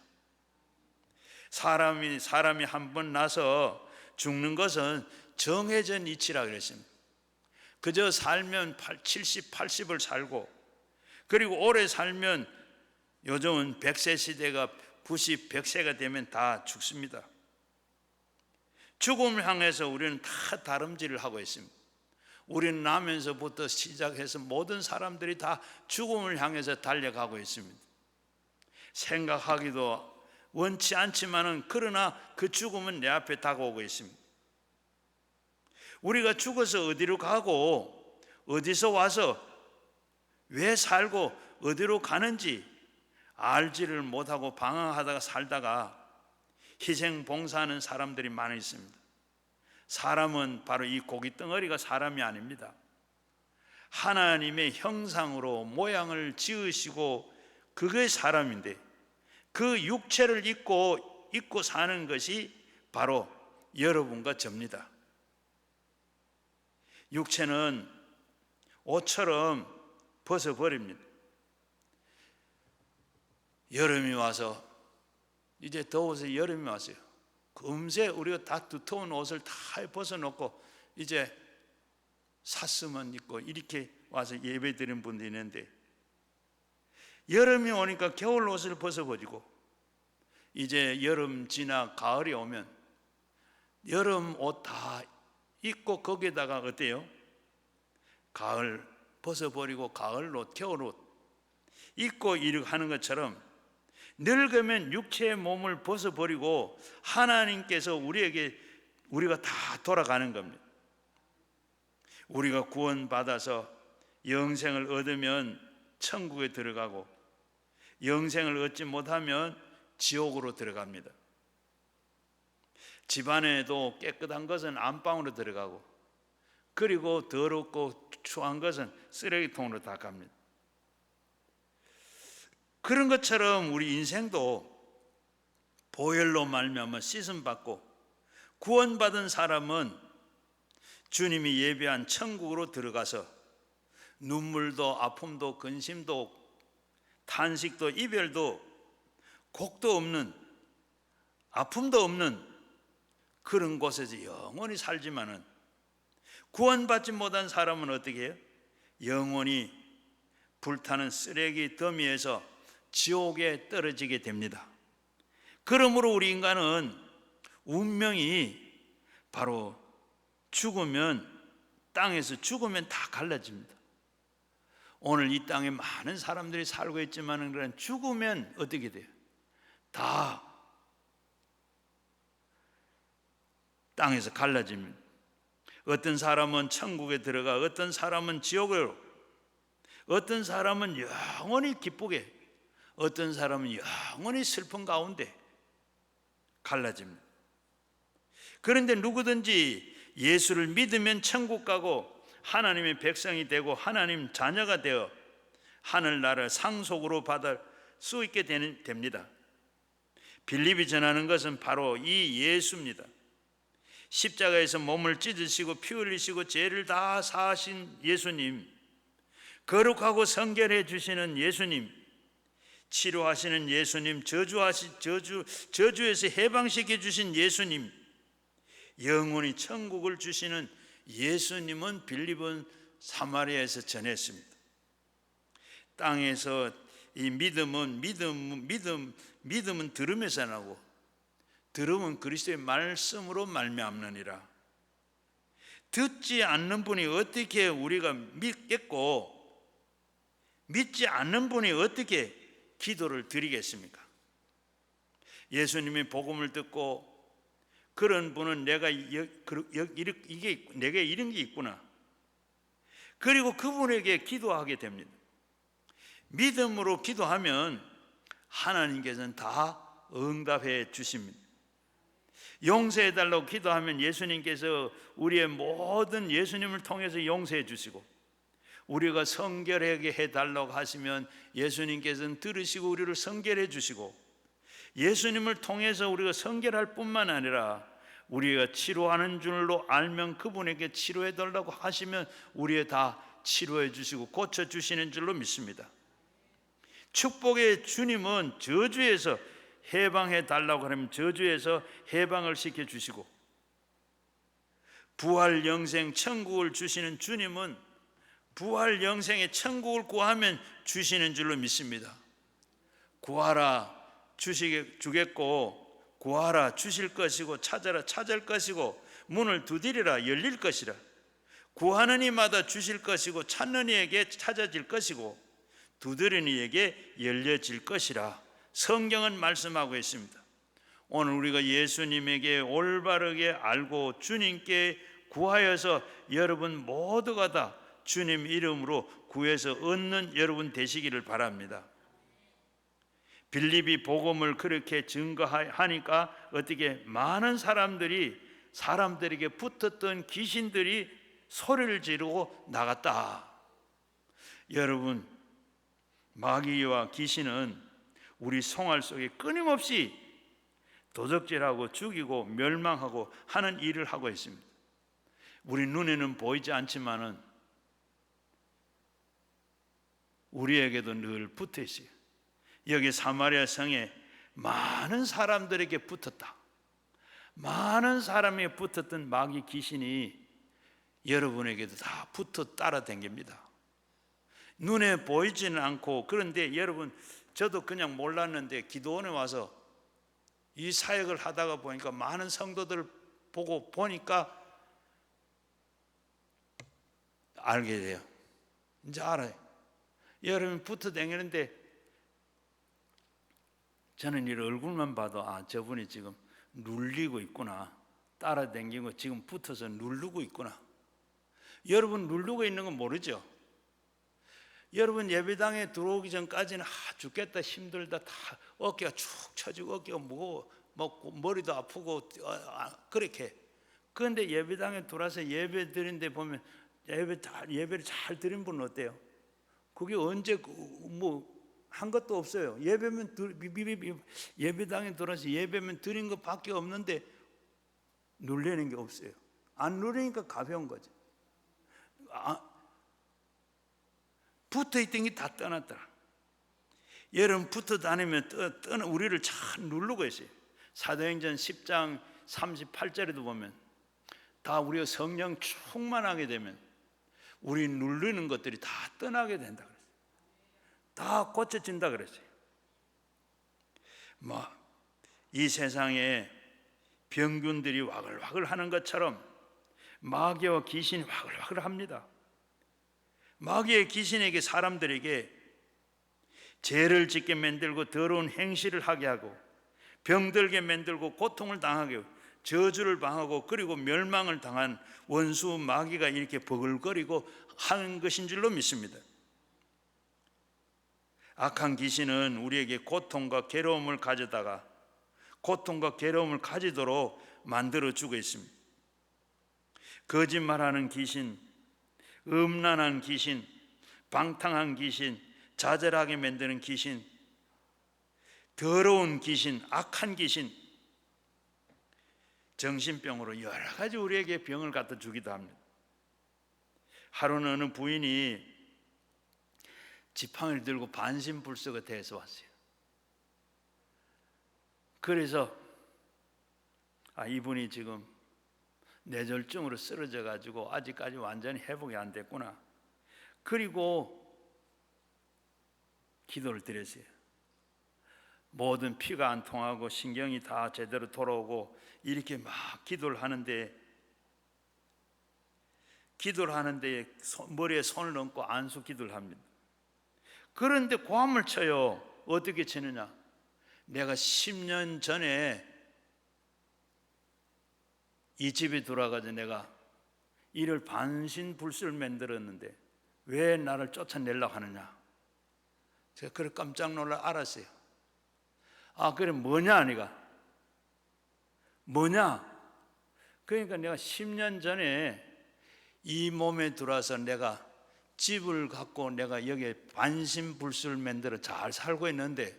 S1: 사람이 한 번 나서 죽는 것은 정해진 이치라 그랬습니다. 그저 살면 70, 80을 살고, 그리고 오래 살면 요즘은 100세 시대가 90, 100세가 되면 다 죽습니다. 죽음을 향해서 우리는 다 다름질을 하고 있습니다. 우리는 나면서부터 시작해서 모든 사람들이 다 죽음을 향해서 달려가고 있습니다. 생각하기도 원치 않지만은 그러나 그 죽음은 내 앞에 다가오고 있습니다. 우리가 죽어서 어디로 가고 어디서 와서 왜 살고 어디로 가는지 알지를 못하고 방황하다가 살다가 희생 봉사하는 사람들이 많이 있습니다. 사람은 바로 이 고기 덩어리가 사람이 아닙니다. 하나님의 형상으로 모양을 지으시고 그게 사람인데 그 육체를 입고 사는 것이 바로 여러분과 저입니다. 육체는 옷처럼 벗어버립니다. 여름이 와서 이제 더워서 여름이 왔어요. 금세 우리가 다 두터운 옷을 다 벗어놓고 이제 샀으면 입고 이렇게 와서 예배 드리는 분도 있는데 여름이 오니까 겨울 옷을 벗어버리고 이제 여름 지나 가을이 오면 여름 옷 다 입고 거기에다가 어때요? 가을 벗어버리고 가을 옷, 겨울 옷 입고 이렇게 하는 것처럼 늙으면 육체의 몸을 벗어버리고 하나님께서 우리가 다 돌아가는 겁니다. 우리가 구원받아서 영생을 얻으면 천국에 들어가고 영생을 얻지 못하면 지옥으로 들어갑니다. 집안에도 깨끗한 것은 안방으로 들어가고 그리고 더럽고 추한 것은 쓰레기통으로 다 갑니다. 그런 것처럼 우리 인생도 보혈로 말미암아 씻음 받고 구원받은 사람은 주님이 예비한 천국으로 들어가서 눈물도 아픔도 근심도 탄식도 이별도 곡도 없는 아픔도 없는 그런 곳에서 영원히 살지만은 구원받지 못한 사람은 어떻게 해요? 영원히 불타는 쓰레기 더미에서 지옥에 떨어지게 됩니다. 그러므로 우리 인간은 운명이 바로 죽으면 땅에서 죽으면 다 갈라집니다. 오늘 이 땅에 많은 사람들이 살고 있지만 그런 죽으면 어떻게 돼요? 다 땅에서 갈라집니다. 어떤 사람은 천국에 들어가 어떤 사람은 지옥으로 어떤 사람은 영원히 기쁘게 어떤 사람은 영원히 슬픈 가운데 갈라집니다. 그런데 누구든지 예수를 믿으면 천국 가고 하나님의 백성이 되고 하나님 자녀가 되어 하늘나라를 상속으로 받을 수 있게 됩니다. 빌립이 전하는 것은 바로 이 예수입니다. 십자가에서 몸을 찢으시고 피 흘리시고 죄를 다 사하신 예수님, 거룩하고 성결해 주시는 예수님, 치료하시는 예수님, 저주에서 해방시켜 주신 예수님, 영원히 천국을 주시는 예수님은 빌립은 사마리아에서 전했습니다. 땅에서 이 믿음은 들음에서 나고 들음은 그리스도의 말씀으로 말미암느니라. 듣지 않는 분이 어떻게 우리가 믿겠고 믿지 않는 분이 어떻게 기도를 드리겠습니까? 예수님의 복음을 듣고 그런 분은 내게 이런 게 있구나. 그리고 그분에게 기도하게 됩니다. 믿음으로 기도하면 하나님께서는 다 응답해 주십니다. 용서해달라고 기도하면 예수님께서 우리의 모든 예수님을 통해서 용서해 주시고 우리가 성결하게 해달라고 하시면 예수님께서는 들으시고 우리를 성결해 주시고 예수님을 통해서 우리가 성결할 뿐만 아니라 우리가 치료하는 줄로 알면 그분에게 치료해 달라고 하시면 우리의 다 치료해 주시고 고쳐 주시는 줄로 믿습니다. 축복의 주님은 저주에서 해방해 달라고 하면 저주에서 해방을 시켜 주시고 부활 영생 천국을 주시는 주님은 부활 영생의 천국을 구하면 주시는 줄로 믿습니다. 구하라 주겠고 구하라 주실 것이고 찾아라 찾을 것이고 문을 두드리라 열릴 것이라. 구하는 이마다 주실 것이고 찾는 이에게 찾아질 것이고 두드리는 이에게 열려질 것이라 성경은 말씀하고 있습니다. 오늘 우리가 예수님에게 올바르게 알고 주님께 구하여서 여러분 모두가 다 주님 이름으로 구해서 얻는 여러분 되시기를 바랍니다. 빌립이 복음을 그렇게 증거하니까 어떻게 많은 사람들에게 붙었던 귀신들이 소리를 지르고 나갔다. 여러분, 마귀와 귀신은 우리 생활 속에 끊임없이 도적질하고 죽이고 멸망하고 하는 일을 하고 있습니다. 우리 눈에는 보이지 않지만은 우리에게도 늘 붙어 있어요. 여기 사마리아 성에 많은 사람들에게 붙었다. 많은 사람에게 붙었던 마귀 귀신이 여러분에게도 다 붙어 따라다닙니다. 눈에 보이지는 않고, 그런데 여러분, 저도 그냥 몰랐는데 기도원에 와서 이 사역을 하다가 보니까 많은 성도들을 보고 보니까 알게 돼요. 이제 알아요. 여러분 붙어 다니는데 저는 이 얼굴만 봐도 저분이 지금 눌리고 있구나, 따라다니고 지금 붙어서 누르고 있구나. 여러분 누르고 있는 건 모르죠? 여러분 예배당에 들어오기 전까지는 죽겠다, 힘들다, 다 어깨가 축 처지고 어깨가 무거워, 머리도 아프고 그렇게. 그런데 예배당에 들어와서 예배 드린데 보면 예배를 잘 드린 분은 어때요? 그게 언제 한 것도 없어요. 예배당에 들어와서 예배면 드린 것밖에 없는데 눌리는 게 없어요. 안 누르니까 가벼운 거죠. 붙어있던 게 다 떠났더라. 여러분 붙어 다니면 우리를 잘 누르고 있어요. 사도행전 10장 38절에도 보면 다 우리가 성령 충만하게 되면 우리 누르는 것들이 다 떠나게 된다 그랬어요. 다 고쳐진다 그랬어요. 이 세상에 병균들이 와글와글 하는 것처럼 마귀와 귀신이 와글와글 합니다. 마귀의 귀신에게 사람들에게 죄를 짓게 만들고 더러운 행실을 하게 하고 병들게 만들고 고통을 당하게 하고 저주를 당하고 그리고 멸망을 당한 원수 마귀가 이렇게 버글거리고 하는 것인 줄로 믿습니다. 악한 귀신은 우리에게 고통과 괴로움을 가져다가 고통과 괴로움을 가지도록 만들어주고 있습니다. 거짓말하는 귀신, 음란한 귀신, 방탕한 귀신, 좌절하게 만드는 귀신, 더러운 귀신, 악한 귀신, 정신병으로 여러 가지 우리에게 병을 갖다 주기도 합니다. 하루는 어느 부인이 지팡이를 들고 반신불수가 돼서 왔어요. 그래서 이분이 지금 뇌졸중으로 쓰러져 가지고 아직까지 완전히 회복이 안 됐구나. 그리고 기도를 드렸어요. 모든 피가 안 통하고 신경이 다 제대로 돌아오고 이렇게 막 기도를 하는데 머리에 손을 얹고 안수 기도를 합니다. 그런데 고함을 쳐요. 어떻게 치느냐? 내가 10년 전에 이 집에 들어와가지고 내가 이를 반신불수를 만들었는데 왜 나를 쫓아내려고 하느냐? 제가 그래 깜짝 놀라 알았어요. 그래 뭐냐 네가? 뭐냐? 그러니까 내가 10년 전에 이 몸에 들어와서 내가 집을 갖고 내가 여기에 반신불수를 만들어 잘 살고 있는데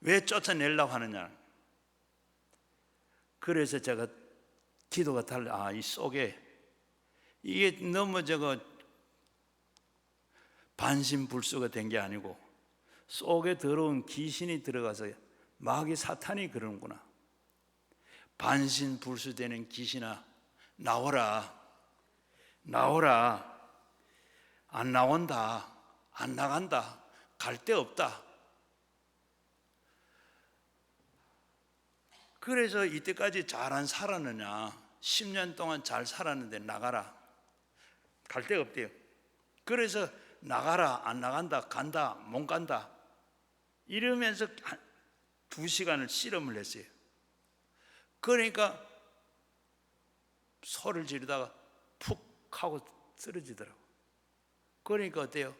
S1: 왜 쫓아내려고 하느냐? 그래서 제가 기도가 달라. 이 속에 이게 너무 반신불수가 된 게 아니고 속에 더러운 귀신이 들어가서 마귀 사탄이 그러는구나. 반신불수되는 귀신아 나오라. 안 나온다. 안 나간다. 갈 데 없다. 그래서 이때까지 잘 안 살았느냐? 10년 동안 잘 살았는데 나가라. 갈 데가 없대요. 그래서 나가라. 안 나간다. 간다. 못 간다. 이러면서 2시간을 실험을 했어요. 그러니까 소리를 지르다가 푹 하고 쓰러지더라고. 그러니까 어때요?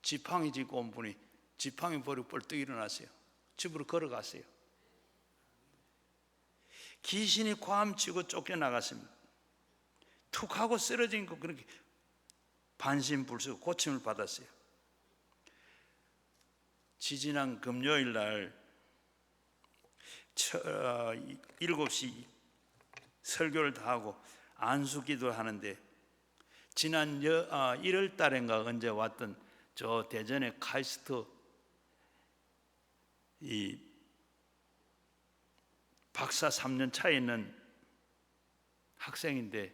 S1: 지팡이 짚고 온 분이 지팡이 버리고 벌떡 일어났어요. 집으로 걸어갔어요. 귀신이 괌치고 쫓겨나갔습니다. 툭 하고 쓰러진 거 그렇게 반신불수 고침을 받았어요. 지지난 금요일 날 7시 설교를 다 하고 안수기도 하는데 지난 1월 달인가 언제 왔던 저 대전의 카이스트 이 박사 3년 차에 있는 학생인데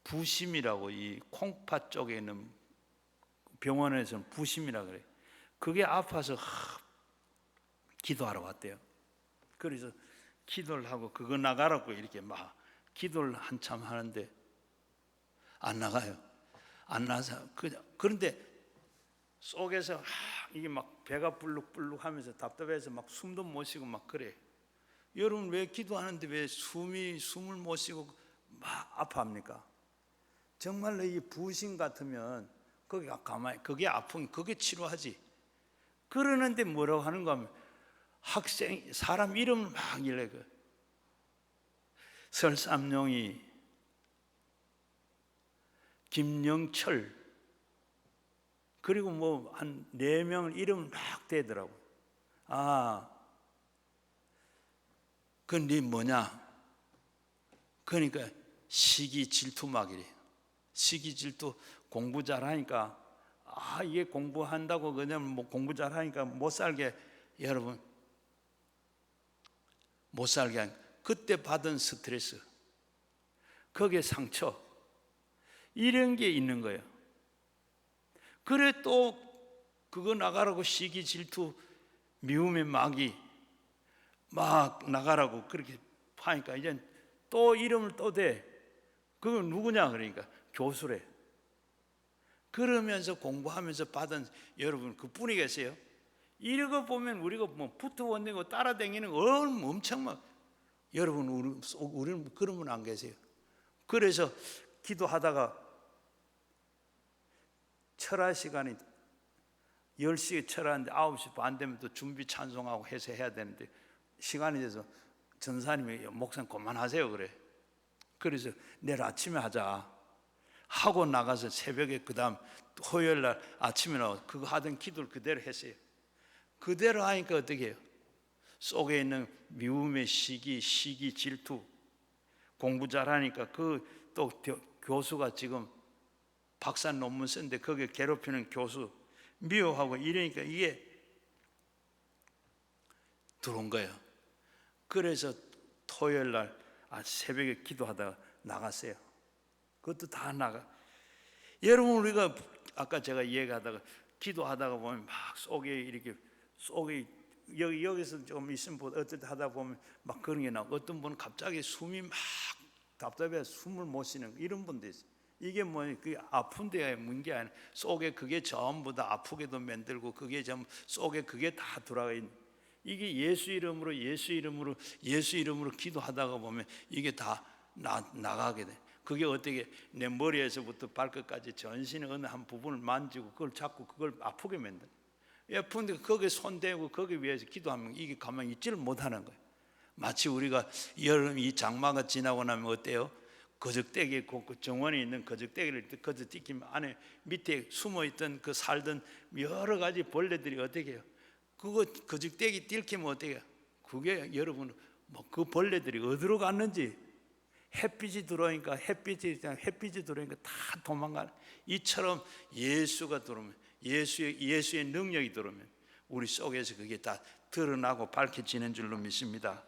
S1: 부심이라고 이 콩팥 쪽에 있는 병원에서는 부심이라 그래요. 그게 아파서 기도하러 왔대요. 그래서 기도를 하고 그거 나가라고 이렇게 막 기도를 한참 하는데 안 나가요. 안 나서 그런데 속에서 이게 막 배가 불룩불룩 하면서 답답해서 막 숨도 못 쉬고 막 그래. 여러분 왜 기도하는데 왜 숨을 못 쉬고 막 아파합니까? 정말로 이 부심 같으면 거기가 가만히 그게 아픈 그게 치료하지. 그러는데 뭐라고 하는가 하면 학생 사람 이름을 막 일래 설삼룡이 김영철 그리고 뭐 한 4명을 이름을 막 대더라고. 그건 네 뭐냐? 그러니까 시기 질투막이래. 시기 질투 공부 잘하니까 이게 공부한다고 그냥 뭐 공부 잘하니까 못 살게 여러분 못 살게 한 그때 받은 스트레스 거기에 상처 이런 게 있는 거예요. 그래 또 그거 나가라고 시기 질투 미움의 마귀 막 나가라고 그렇게 하니까 이제 또 이름을 또 대. 그건 누구냐 그러니까 교수래. 그러면서 공부하면서 받은 여러분 그뿐이 계세요. 이러고 보면 우리가 뭐 붙어원내고 따라다니는 엄청 막 여러분 우리는 그런 분 안 계세요. 그래서 기도하다가 철야 시간이 10시에 철야인데 9시 반 되면 또 준비 찬송하고 해서 해야 되는데 시간이 돼서 전사님이 목사님 그만하세요 그래. 그래서 내일 아침에 하자 하고 나가서 새벽에 그 다음 토요일 날 아침에 나와서 그거 하던 기도를 그대로 했어요. 그대로 하니까 어떻게 해요? 속에 있는 미움의 시기 질투 공부 잘하니까 그 또 교수가 지금 박사 논문 쓰는데 거기에 괴롭히는 교수 미워하고 이러니까 이게 들어온 거예요. 그래서 토요일 날 새벽에 기도하다가 나갔어요. 그것도 다 나가. 여러분 우리가 아까 제가 얘기하다가 기도하다가 보면 막 속에 이렇게 속에 여기서 좀 있으면 어떨 때 하다 보면 막 그런 게 나고 어떤 분은 갑자기 숨이 막 답답해 숨을 못 쉬는 이런 분도 있어요. 이게 뭐 그 아픈 데가 문게 아니라 속에 그게 전부 다 아프게도 만들고 그게 전 속에 그게 다 들어가 있는 이게 예수 이름으로 기도하다가 보면 이게 다 나가게 돼. 그게 어떻게 내 머리에서부터 발끝까지 전신의 어느 한 부분을 만지고 그걸 잡고 그걸 아프게 만든. 아픈데 거기에 손대고 거기 위해서 기도하면 이게 가만히 있지를 못하는 거예요. 마치 우리가 여름 이 장마가 지나고 나면 어때요? 거적대기 그 정원에 있는 거적대기를 거저 띠키면 안에 밑에 숨어있던 그 살던 여러 가지 벌레들이 어떻게 해요? 그거 거적대기 뛸키면 어떻게 해요? 그게 여러분 뭐 그 벌레들이 어디로 갔는지 햇빛이 들어오니까 다 도망가는 이처럼 예수가 들어오면 예수의 능력이 들어오면 우리 속에서 그게 다 드러나고 밝혀지는 줄로 믿습니다.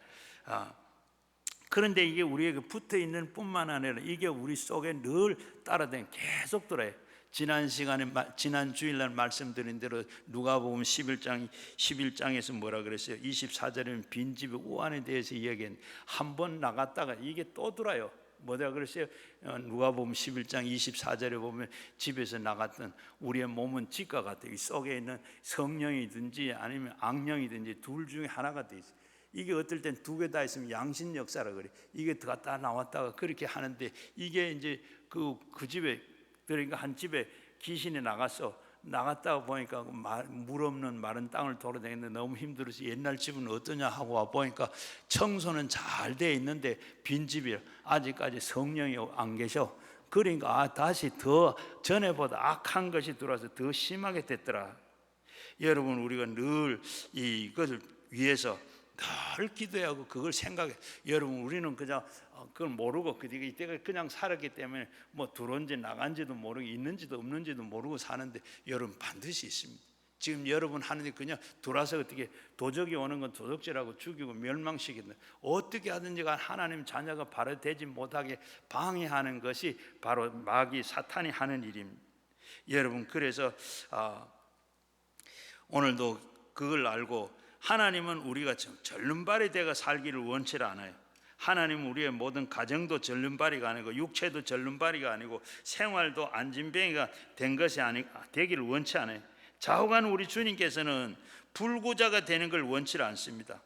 S1: 그런데 이게 우리에게 붙어 있는 뿐만 아니라 이게 우리 속에 늘 따라다니는 계속 돌아요. 지난 주일날 말씀드린 대로 누가복음 11장에서 뭐라 그랬어요? 24절에는 빈집의 우환에 대해서 이야기했는데 한 번 나갔다가 이게 또 돌아요. 뭐라 그랬어요? 누가복음 11장 24절에 보면 집에서 나갔던 우리의 몸은 집과 같아요. 이 속에 있는 성령이든지 아니면 악령이든지 둘 중에 하나가 돼 있어요. 이게 어떨 땐 두 개 다 있으면 양신 역사라 그래. 이게 들어갔다 나왔다가 그렇게 하는데, 이게 이제 그 집에, 그러니까 한 집에 귀신이 나갔다가 보니까 물 없는 마른 땅을 돌아다니는데 너무 힘들어서 옛날 집은 어떠냐 하고 와 보니까 청소는 잘 돼 있는데 빈집이라 아직까지 성령이 안 계셔. 그러니까 다시 더 전에보다 악한 것이 들어와서 더 심하게 됐더라. 여러분, 우리가 늘 이것을 위해서 늘 기도하고 그걸 생각해. 여러분, 우리는 그냥 그걸 모르고 이때가 그냥 살았기 때문에 뭐 들어온지 나간지도 모르고 있는지도 없는지도 모르고 사는데, 여러분 반드시 있습니다. 지금 여러분 하느님 그냥 들어와서 어떻게 도적이 오는 건 도적질하고 죽이고 멸망시키는, 어떻게 하든지 하나님 자녀가 바로 되지 못하게 방해하는 것이 바로 마귀 사탄이 하는 일입니다. 여러분, 그래서 오늘도 그걸 알고, 하나님은 우리가 절름발이 되어 살기를 원치 않아요. 하나님은 우리의 모든 가정도 절름발이가 아니고 육체도 절름발이가 아니고 생활도 안진뱅이가 된 것이 되기를 원치 않아요. 좌우간 우리 주님께서는 불구자가 되는 걸 원치 않습니다.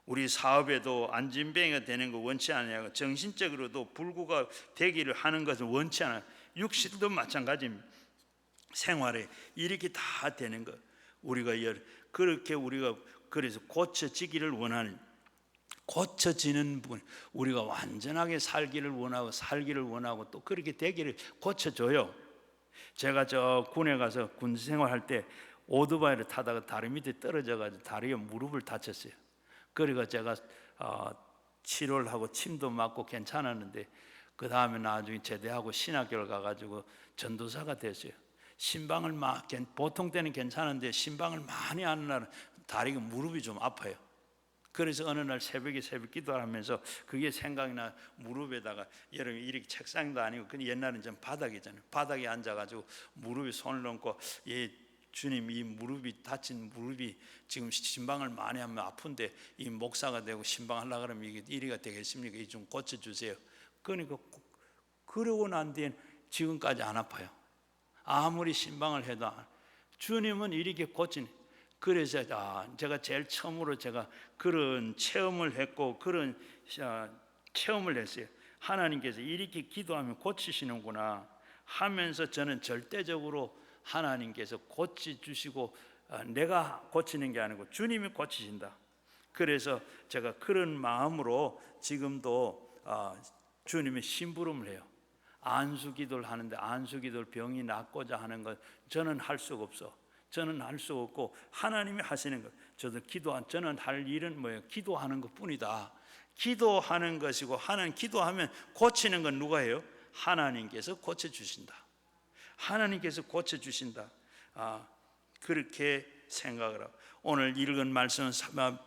S1: 우리 사업에도 안진뱅이가 되는 거 원치 않아요. 정신적으로도 불구가 되기를 하는 것을 원치 않아요. 육신도 마찬가지입니다. 생활에 이렇게 다 되는 것, 우리가 그렇게 우리가 그래서 고쳐지기를 원하는, 고쳐지는 부분, 우리가 완전하게 살기를 원하고 또 그렇게 되기를 고쳐줘요. 제가 저 군에 가서 군 생활할 때 오토바이를 타다가 다리 밑에 떨어져가지고 다리에 무릎을 다쳤어요. 그리고 제가 치료를 하고 침도 맞고 괜찮았는데, 그 다음에 나중에 제대하고 신학교를 가가지고 전도사가 됐어요. 신방을 보통 때는 괜찮은데 신방을 많이 하는 날은 다리가 무릎이 좀 아파요. 그래서 어느 날 새벽에 새벽 기도하면서 그게 생각이 나. 무릎에다가, 여러분 이렇게 책상도 아니고 그냥 옛날엔 좀 바닥이잖아요. 바닥에 앉아가지고 무릎에 손을 얹고, 주님, 이 무릎이 다친 무릎이 지금 신방을 많이 하면 아픈데 이 목사가 되고 신방하려고 그러면 이게 이리가 되겠습니까? 이 좀 고쳐주세요. 그러니까 그러고 난 뒤엔 지금까지 안 아파요. 아무리 신방을 해도 주님은 이렇게 고치네. 그래서 제가 제일 처음으로 제가 그런 체험을 했고, 그런 체험을 했어요. 하나님께서 이렇게 기도하면 고치시는구나 하면서 저는 절대적으로 하나님께서 고쳐주시고, 내가 고치는 게 아니고 주님이 고치신다. 그래서 제가 그런 마음으로 지금도 주님의 심부름을 해요. 안수기도를 하는데, 안수기도를 병이 낫고자 하는 것 저는 할 수가 없어. 저는 할 수 없고 하나님이 하시는 것. 저는 할 일은 뭐예요? 기도하는 것뿐이다. 기도하는 것이고, 하나님 기도하면 고치는 건 누가 해요? 하나님께서 고쳐주신다. 하나님께서 고쳐주신다. 그렇게 생각을 하고, 오늘 읽은 말씀은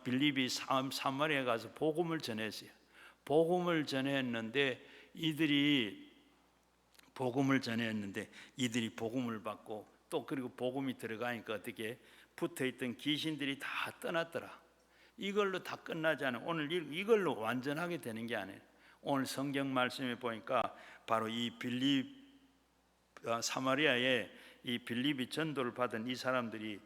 S1: 빌립이 사마리아에 가서 복음을 전했어요. 복음을 전했는데 이들이 복음을 받고, 또 그리고 복음이 들어가니까 어떻게 붙어있던 귀신들이 다 떠났더라. 이걸로 다 끝나지 않아요. 오늘 이걸로 완전하게 되는 게 아니에요. 오늘 성경 말씀에 보니까 바로 이 사마리아에 이 빌립이 전도를 받은 이 사람들이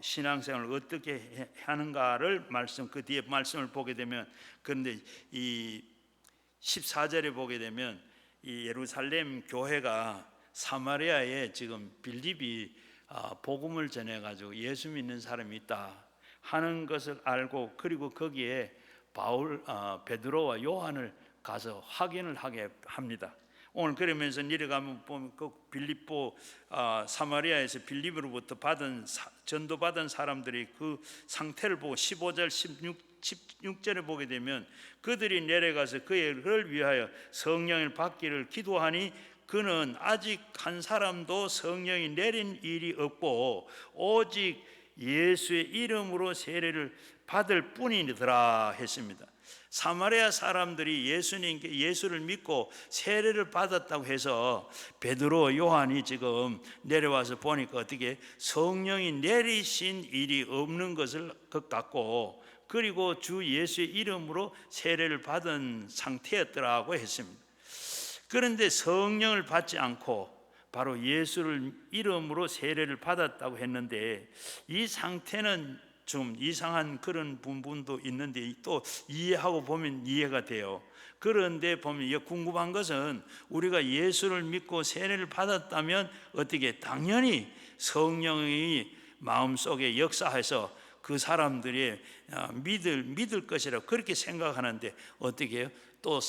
S1: 신앙생활을 어떻게 하는가를 그 뒤에 말씀을 보게 되면, 그런데 이 14절에 보게 되면 이 예루살렘 교회가 사마리아에 지금 빌립이 복음을 전해가지고 예수 믿는 사람이 있다 하는 것을 알고, 그리고 거기에 베드로와 요한을 가서 확인을 하게 합니다. 오늘 그러면서 내려가면 보면 그 사마리아에서 빌립으로부터 전도받은 사람들이 그 상태를 보고 15절 16절에 보게 되면, 그들이 내려가서 그를 위하여 성령을 받기를 기도하니 그는 아직 한 사람도 성령이 내린 일이 없고 오직 예수의 이름으로 세례를 받을 뿐이더라 했습니다. 사마리아 사람들이 예수를 믿고 세례를 받았다고 해서 베드로, 요한이 지금 내려와서 보니까 어떻게 성령이 내리신 일이 없는 것을 것 같고, 그리고 주 예수의 이름으로 세례를 받은 상태였더라고 했습니다. 그런데 성령을 받지 않고 바로 예수를 이름으로 세례를 받았다고 했는데, 이 상태는 좀 이상한 그런 부분도 있는데 또 이해하고 보면 이해가 돼요. 그런데 보면 이게 궁금한 것은 우리가 예수를 믿고 세례를 받았다면 어떻게 당연히 성령이 마음속에 역사해서 그 사람들이 믿을 것이라 그렇게 생각하는데 어떻게 해요? 또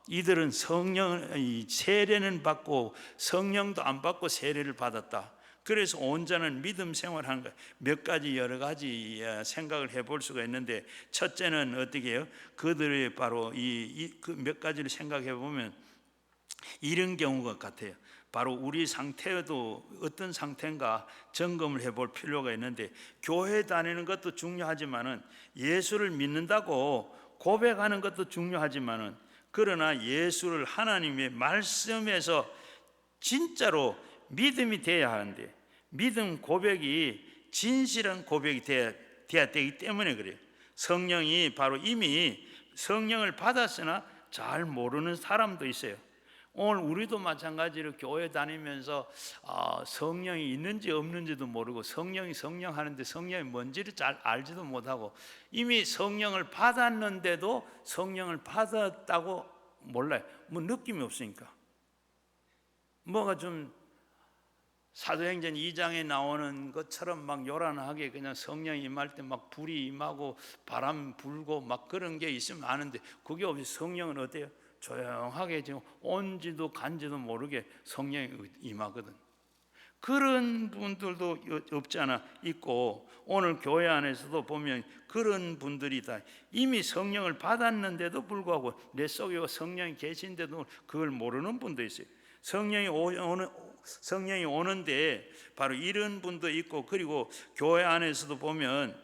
S1: 이들은 세례는 받고 성령도 안 받고 세례를 받았다. 그래서 온전한 믿음 생활하는 것, 몇 가지 여러 가지 생각을 해볼 수가 있는데, 첫째는 어떻게 해요? 그들이 바로 그 몇 가지를 생각해 보면 이런 경우가 같아요. 바로 우리 상태도 어떤 상태인가 점검을 해볼 필요가 있는데, 교회 다니는 것도 중요하지만은 예수를 믿는다고 고백하는 것도 중요하지만은, 그러나 예수를 하나님의 말씀에서 진짜로 믿음이 돼야 하는데, 믿음 고백이 진실한 고백이 돼야 되기 때문에 그래요. 성령이 바로 이미 성령을 받았으나 잘 모르는 사람도 있어요. 오늘 우리도 마찬가지로 교회 다니면서 성령이 있는지 없는지도 모르고 성령 하는데 성령이 뭔지를 잘 알지도 못하고 이미 성령을 받았는데도 성령을 받았다고 몰라요. 뭐 느낌이 없으니까. 뭐가 좀 사도행전 2장에 나오는 것처럼 막 요란하게 그냥 성령이 임할 때 막 불이 임하고 바람 불고 막 그런 게 있으면 아는데, 그게 없이 성령은 어때요? 조용하게 지금 온지도 간지도 모르게 성령이 임하거든. 그런 분들도 없지 않아 있고, 오늘 교회 안에서도 보면 그런 분들이 다 이미 성령을 받았는데도 불구하고 내 속에 성령이 계신데도 그걸 모르는 분도 있어요. 성령이 오는데 바로 이런 분도 있고, 그리고 교회 안에서도 보면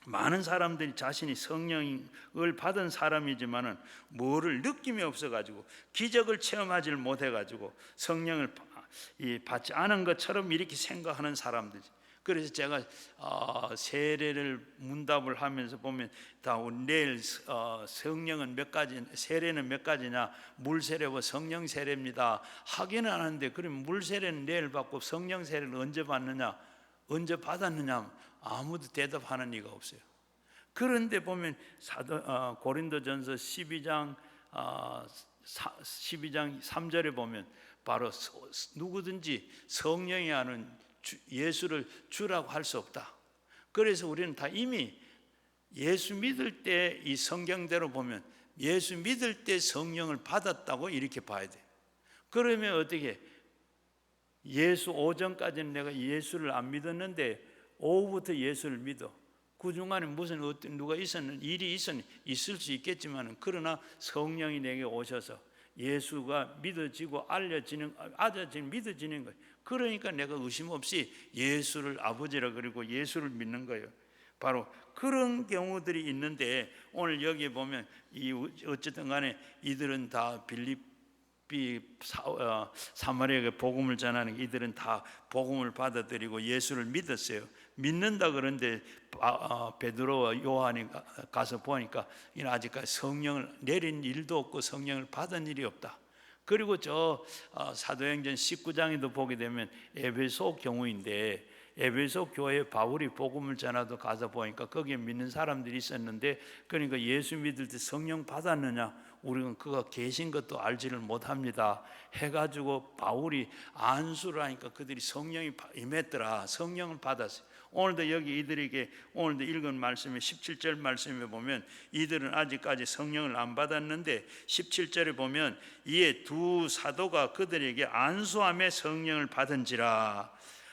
S1: 많은 사람들이 자신이 성령을 받은 사람이지만은 뭐를 느낌이 없어가지고 기적을 체험하지를 못해가지고 성령을 받지 않은 것처럼 이렇게 생각하는 사람들이. 그래서 제가 세례를 문답을 하면서 보면 다 내일 성령은 몇 가지, 세례는 몇 가지냐, 물 세례와 성령 세례입니다 하기는 하는데, 그럼 물 세례는 내일 받고 성령 세례는 언제 받느냐, 언제 받았느냐 아무도 대답하는 이가 없어요. 그런데 보면 고린도전서 12장 3절에 보면 바로 누구든지 성령이 아는 예수를 주라고 할 수 없다. 그래서 우리는 다 이미 예수 믿을 때 이 성경대로 보면 예수 믿을 때 성령을 받았다고 이렇게 봐야 돼. 그러면 어떻게, 예수 오전까지는 내가 예수를 안 믿었는데 오후부터 예수를 믿어. 그 중간에 무슨 누가 일이 있을 수 있겠지만, 그러나 성령이 내게 오셔서 예수가 믿어지고 믿어지는 거예요. 그러니까 내가 의심 없이 예수를 아버지라 그리고 예수를 믿는 거예요. 바로 그런 경우들이 있는데, 오늘 여기에 보면 어쨌든 간에 이들은 다 사마리아에 복음을 전하는 이들은 다 복음을 받아들이고 예수를 믿었어요. 믿는다 그런데 베드로와 요한이 가서 보니까 아직까지 성령을 내린 일도 없고 성령을 받은 일이 없다. 그리고 사도행전 19장에도 보게 되면 에베소 경우인데, 에베소 교회에 바울이 복음을 전하도 가서 보니까 거기에 믿는 사람들이 있었는데, 그러니까 예수 믿을 때 성령 받았느냐, 우리는 그가 계신 것도 알지를 못합니다 해가지고 바울이 안수를 하니까 그들이 성령이 임했더라. 성령을 받았어요. 오늘도 여기 이들에게 오늘도 읽은 말씀에 17절 말씀에 보면 이들은 아직까지 성령을 안 받았는데, 17절에 보면 이에 두 사도가 그들에게 안수함에 성령을 받은지라.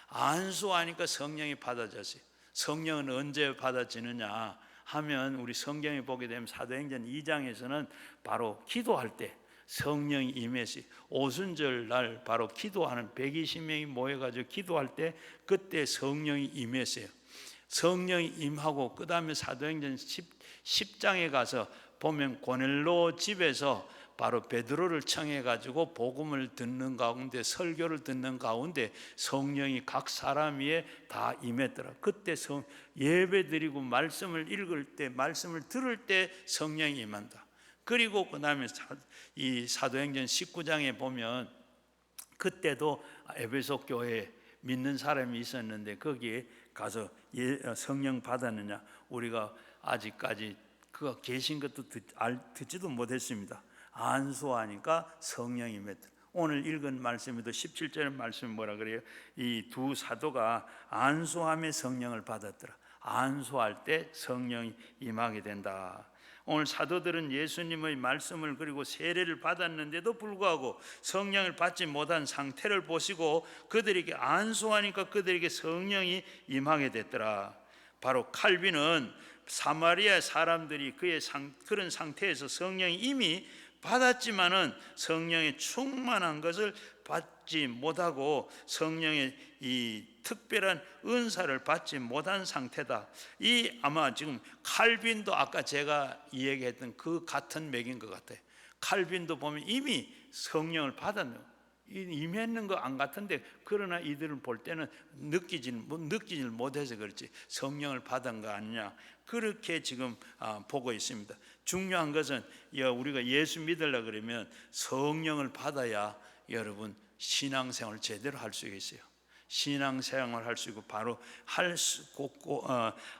S1: 안수하니까 성령이 받아졌어요. 성령은 언제 받아지느냐 하면, 우리 성경에 보게 되면 사도행전 2장에서는 바로 기도할 때 성령이 임했어요. 오순절 날 바로 기도하는 120명이 모여가지고 기도할 때 그때 성령이 임했어요. 성령이 임하고 그 다음에 사도행전 10장에 가서 보면 고넬로 집에서 바로 베드로를 청해가지고 복음을 듣는 가운데, 설교를 듣는 가운데 성령이 각 사람 위에 다 임했더라. 그때 예배 드리고 말씀을 읽을 때, 말씀을 들을 때 성령이 임한다. 그리고 그 다음에 이 사도행전 19장에 보면 그때도 에베소 교회 믿는 사람이 있었는데 거기에 가서 성령 받았느냐? 우리가 아직까지 그가 계신 것도 듣지도 못했습니다. 안수하니까 성령이 맺더라. 오늘 읽은 말씀에도 17절 말씀이 뭐라 그래요? 이 두 사도가 안수함에 성령을 받았더라. 안수할 때 성령이 임하게 된다. 오늘 사도들은 예수님의 말씀을 그리고 세례를 받았는데도 불구하고 성령을 받지 못한 상태를 보시고 그들에게 안수하니까 그들에게 성령이 임하게 됐더라. 바로 칼빈은 사마리아 사람들이 그런 상태에서 성령이 이미 받았지만은 성령의 충만한 것을 받지 못하고 성령의 이 특별한 은사를 받지 못한 상태다. 이 아마 지금 칼빈도 아까 제가 이야기했던 그 같은 맥인 것 같아요. 칼빈도 보면 이미 성령을 받았는 임했는 거 안 같은데 그러나 이들을 볼 때는 느끼질 못해서 그렇지 성령을 받은 거 아니냐 그렇게 지금 보고 있습니다. 중요한 것은 우리가 예수 믿으려고 그러면 성령을 받아야 여러분 신앙생활을 제대로 할 수 있어요. 신앙생활을 할 수 있고 바로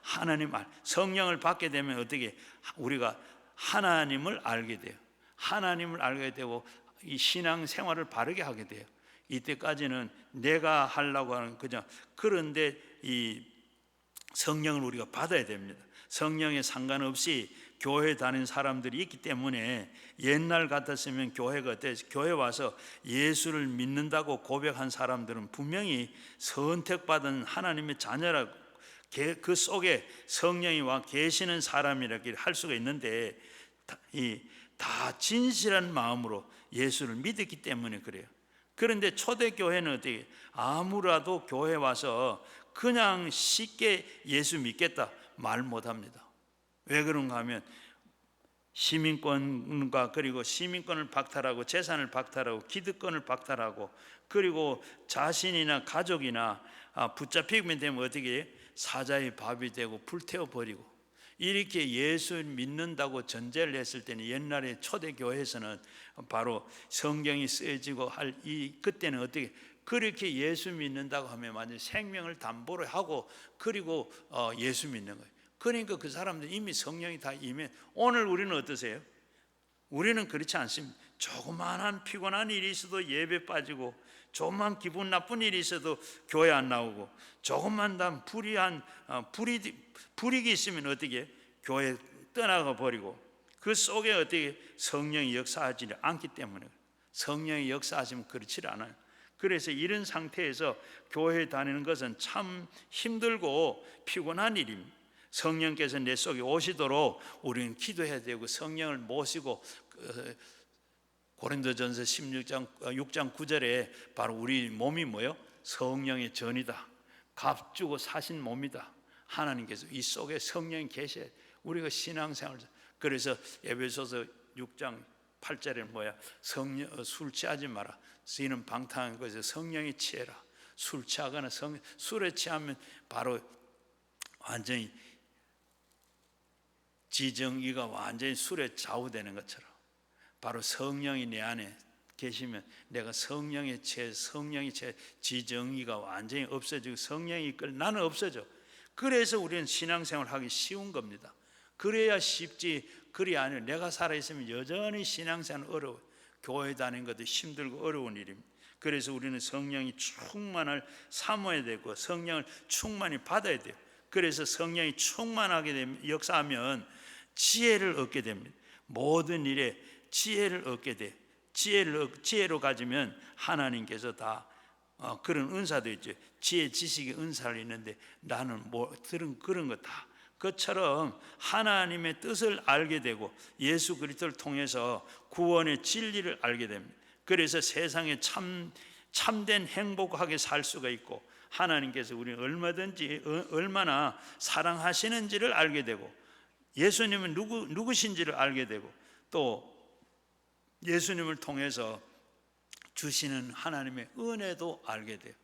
S1: 하나님 성령을 받게 되면 어떻게 우리가 하나님을 알게 돼요. 하나님을 알게 되고 이 신앙생활을 바르게 하게 돼요. 이때까지는 내가 하려고 하는 그런데 이 성령을 우리가 받아야 됩니다. 성령에 상관없이 교회 다니는 사람들이 있기 때문에 옛날 같았으면 교회가 교회 와서 예수를 믿는다고 고백한 사람들은 분명히 선택받은 하나님의 자녀라고 그 속에 성령이 와 계시는 사람이라고 할 수가 있는데 다 진실한 마음으로 예수를 믿었기 때문에 그래요. 그런데 초대교회는 어떻게 아무라도 교회 와서 그냥 쉽게 예수 믿겠다 말 못합니다. 왜 그런가 하면 시민권과 그리고 시민권을 박탈하고 재산을 박탈하고 기득권을 박탈하고 그리고 자신이나 가족이나 붙잡히게 되면 어떻게 사자의 밥이 되고 불태워버리고 이렇게 예수 믿는다고 전제를 했을 때는 옛날에 초대교회에서는 바로 성경이 쓰여지고 그때는 어떻게 그렇게 예수 믿는다고 하면 완전 생명을 담보로 하고 그리고 예수 믿는 거예요. 그러니까 그 사람들 이미 성령이 다 임해. 오늘 우리는 어떠세요? 우리는 그렇지 않습니다. 조그만한 피곤한 일이 있어도 예배 빠지고 조그만 기분 나쁜 일이 있어도 교회 안 나오고 조금만 다 불이익이 있으면 어떻게 교회 떠나가 버리고 그 속에 어떻게 성령이 역사하지 않기 때문에 성령이 역사하시면 그렇지 않아요. 그래서 이런 상태에서 교회 다니는 것은 참 힘들고 피곤한 일입니다. 성령께서 내 속에 오시도록 우리는 기도해야 되고 성령을 모시고 고린도전서 6장 9절에 바로 우리 몸이 뭐요? 성령의 전이다. 값주고 사신 몸이다. 하나님께서 이 속에 성령이 계셔야 우리가 신앙생활. 그래서 에베소서 6장 8절에 뭐야? 술 취하지 마라. 이는 방탕한 것에서 성령이 취해라. 술 취하거나 술에 취하면 바로 완전히 지정의가 완전히 술에 좌우되는 것처럼 바로 성령이 내 안에 계시면 내가 성령의 지정의가 완전히 없어지고 성령이 이끌 나는 없어져. 그래서 우리는 신앙생활 하기 쉬운 겁니다. 그래야 쉽지 그리 아니면 내가 살아있으면 여전히 신앙생활 어려워요. 교회 다니는 것도 힘들고 어려운 일입니다. 그래서 우리는 성령이 충만을 삼아야 되고 성령을 충만히 받아야 돼요. 그래서 성령이 충만하게 되면 역사하면 지혜를 얻게 됩니다. 모든 일에 지혜를 얻게 돼. 지혜로 가지면 하나님께서 다 그런 은사도 있죠. 지혜 지식의 은사를 있는데 나는 들은 그런 거 다 그처럼 하나님의 뜻을 알게 되고 예수 그리스도를 통해서 구원의 진리를 알게 됩니다. 그래서 세상에 참된 행복하게 살 수가 있고 하나님께서 우리를 얼마나 사랑하시는지를 알게 되고 예수님은 누구신지를 알게 되고 또 예수님을 통해서 주시는 하나님의 은혜도 알게 돼요.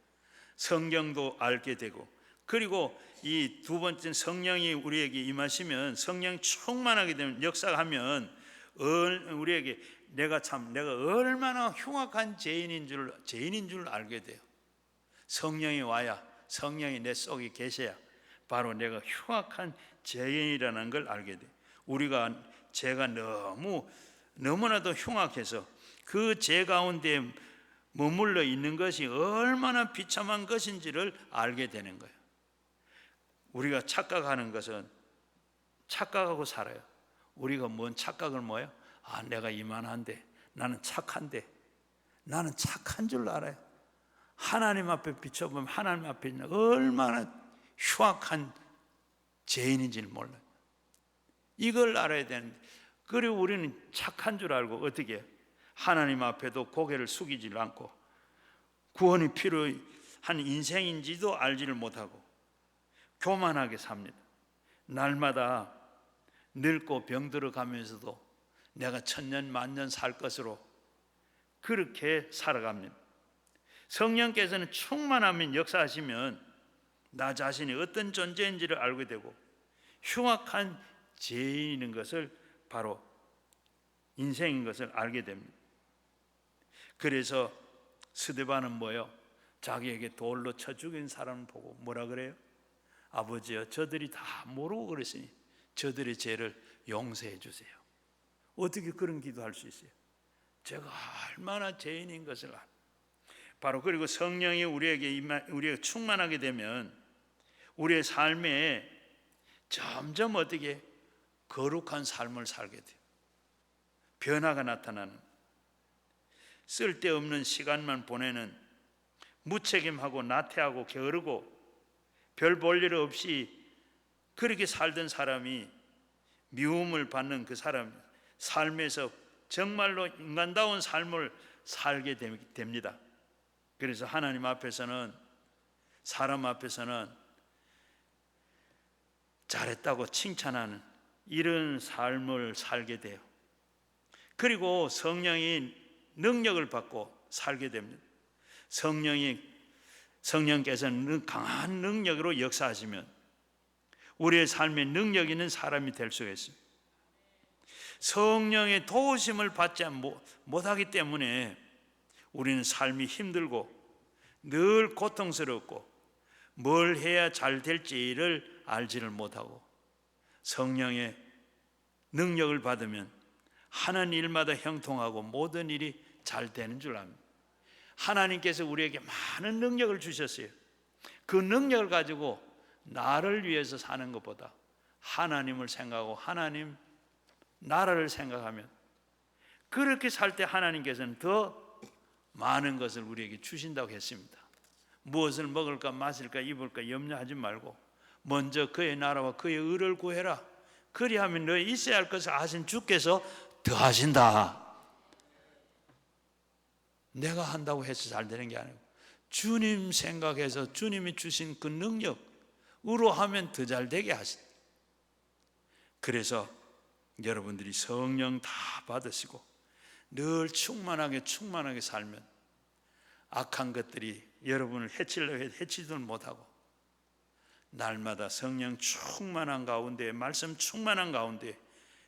S1: 성경도 알게 되고 그리고 이 두 번째 성령이 우리에게 임하시면 성령이 충만하게 되면 역사하면 우리에게 내가 얼마나 흉악한 죄인인 줄 알게 돼요. 성령이 와야, 성령이 내 속에 계셔야 바로 내가 흉악한 죄인이라는 걸 알게 돼. 제가 너무나도 흉악해서 그 죄 가운데 머물러 있는 것이 얼마나 비참한 것인지를 알게 되는 거예요. 우리가 착각하는 것은 착각하고 살아요. 우리가 뭔 착각을 뭐예요? 내가 이만한데, 나는 착한데, 나는 착한 줄 알아요. 하나님 앞에 비춰보면 하나님 앞에 있는 얼마나 흉악한 죄인인지를 몰라요. 이걸 알아야 되는데, 그리고 우리는 착한 줄 알고 어떻게 해요? 하나님 앞에도 고개를 숙이지 않고 구원이 필요한 인생인지도 알지를 못하고 교만하게 삽니다. 날마다 늙고 병들어 가면서도 내가 천년 만년 살 것으로 그렇게 살아갑니다. 성령께서는 충만하면 역사하시면 나 자신이 어떤 존재인지를 알게 되고 흉악한 죄인인 것을 바로 인생인 것을 알게 됩니다. 그래서 스데반은 뭐요? 자기에게 돌로 쳐 죽인 사람을 보고 뭐라 그래요? 아버지여, 저들이 다 모르고 그랬으니 저들의 죄를 용서해 주세요. 어떻게 그런 기도할 수 있어요? 제가 얼마나 죄인인 것을 알아요. 바로 그리고 성령이 우리에게 충만하게 되면 우리의 삶에 점점 어떻게 거룩한 삶을 살게 돼요. 변화가 나타나는, 쓸데없는 시간만 보내는, 무책임하고 나태하고 게으르고 별 볼 일 없이 그렇게 살던 사람이 미움을 받는 그 사람 삶에서 정말로 인간다운 삶을 살게 됩니다. 그래서 하나님 앞에서는, 사람 앞에서는 잘했다고 칭찬하는 이런 삶을 살게 돼요. 그리고 성령이 능력을 받고 살게 됩니다. 성령께서는 강한 능력으로 역사하시면 우리의 삶에 능력 있는 사람이 될 수가 있어요. 성령의 도우심을 받지 못하기 때문에 우리는 삶이 힘들고 늘 고통스럽고 뭘 해야 잘 될지를 알지를 못하고, 성령의 능력을 받으면 하는 일마다 형통하고 모든 일이 잘 되는 줄 압니다. 하나님께서 우리에게 많은 능력을 주셨어요. 그 능력을 가지고 나를 위해서 사는 것보다 하나님을 생각하고 하나님 나라를 생각하면, 그렇게 살 때 하나님께서는 더 많은 것을 우리에게 주신다고 했습니다. 무엇을 먹을까 마실까 입을까 염려하지 말고 먼저 그의 나라와 그의 의를 구해라. 그리하면 너희 있어야 할 것을 아신 주께서 더하신다. 내가 한다고 해서 잘 되는 게 아니고 주님 생각해서 주님이 주신 그 능력으로 하면 더 잘 되게 하신다. 그래서 여러분들이 성령 다 받으시고 늘 충만하게 살면 악한 것들이 여러분을 해치려고 해도 해치지도 못하고 날마다 성령 충만한 가운데, 말씀 충만한 가운데,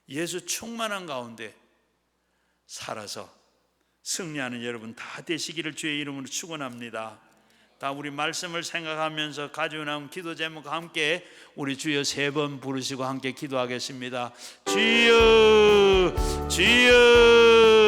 S1: 예수 충만한 가운데 살아서 승리하는 여러분 다 되시기를 주의 이름으로 축원합니다. 다 우리 말씀을 생각하면서 가지고 나온 기도 제목과 함께 우리 주여 3번 부르시고 함께 기도하겠습니다. 주여 주여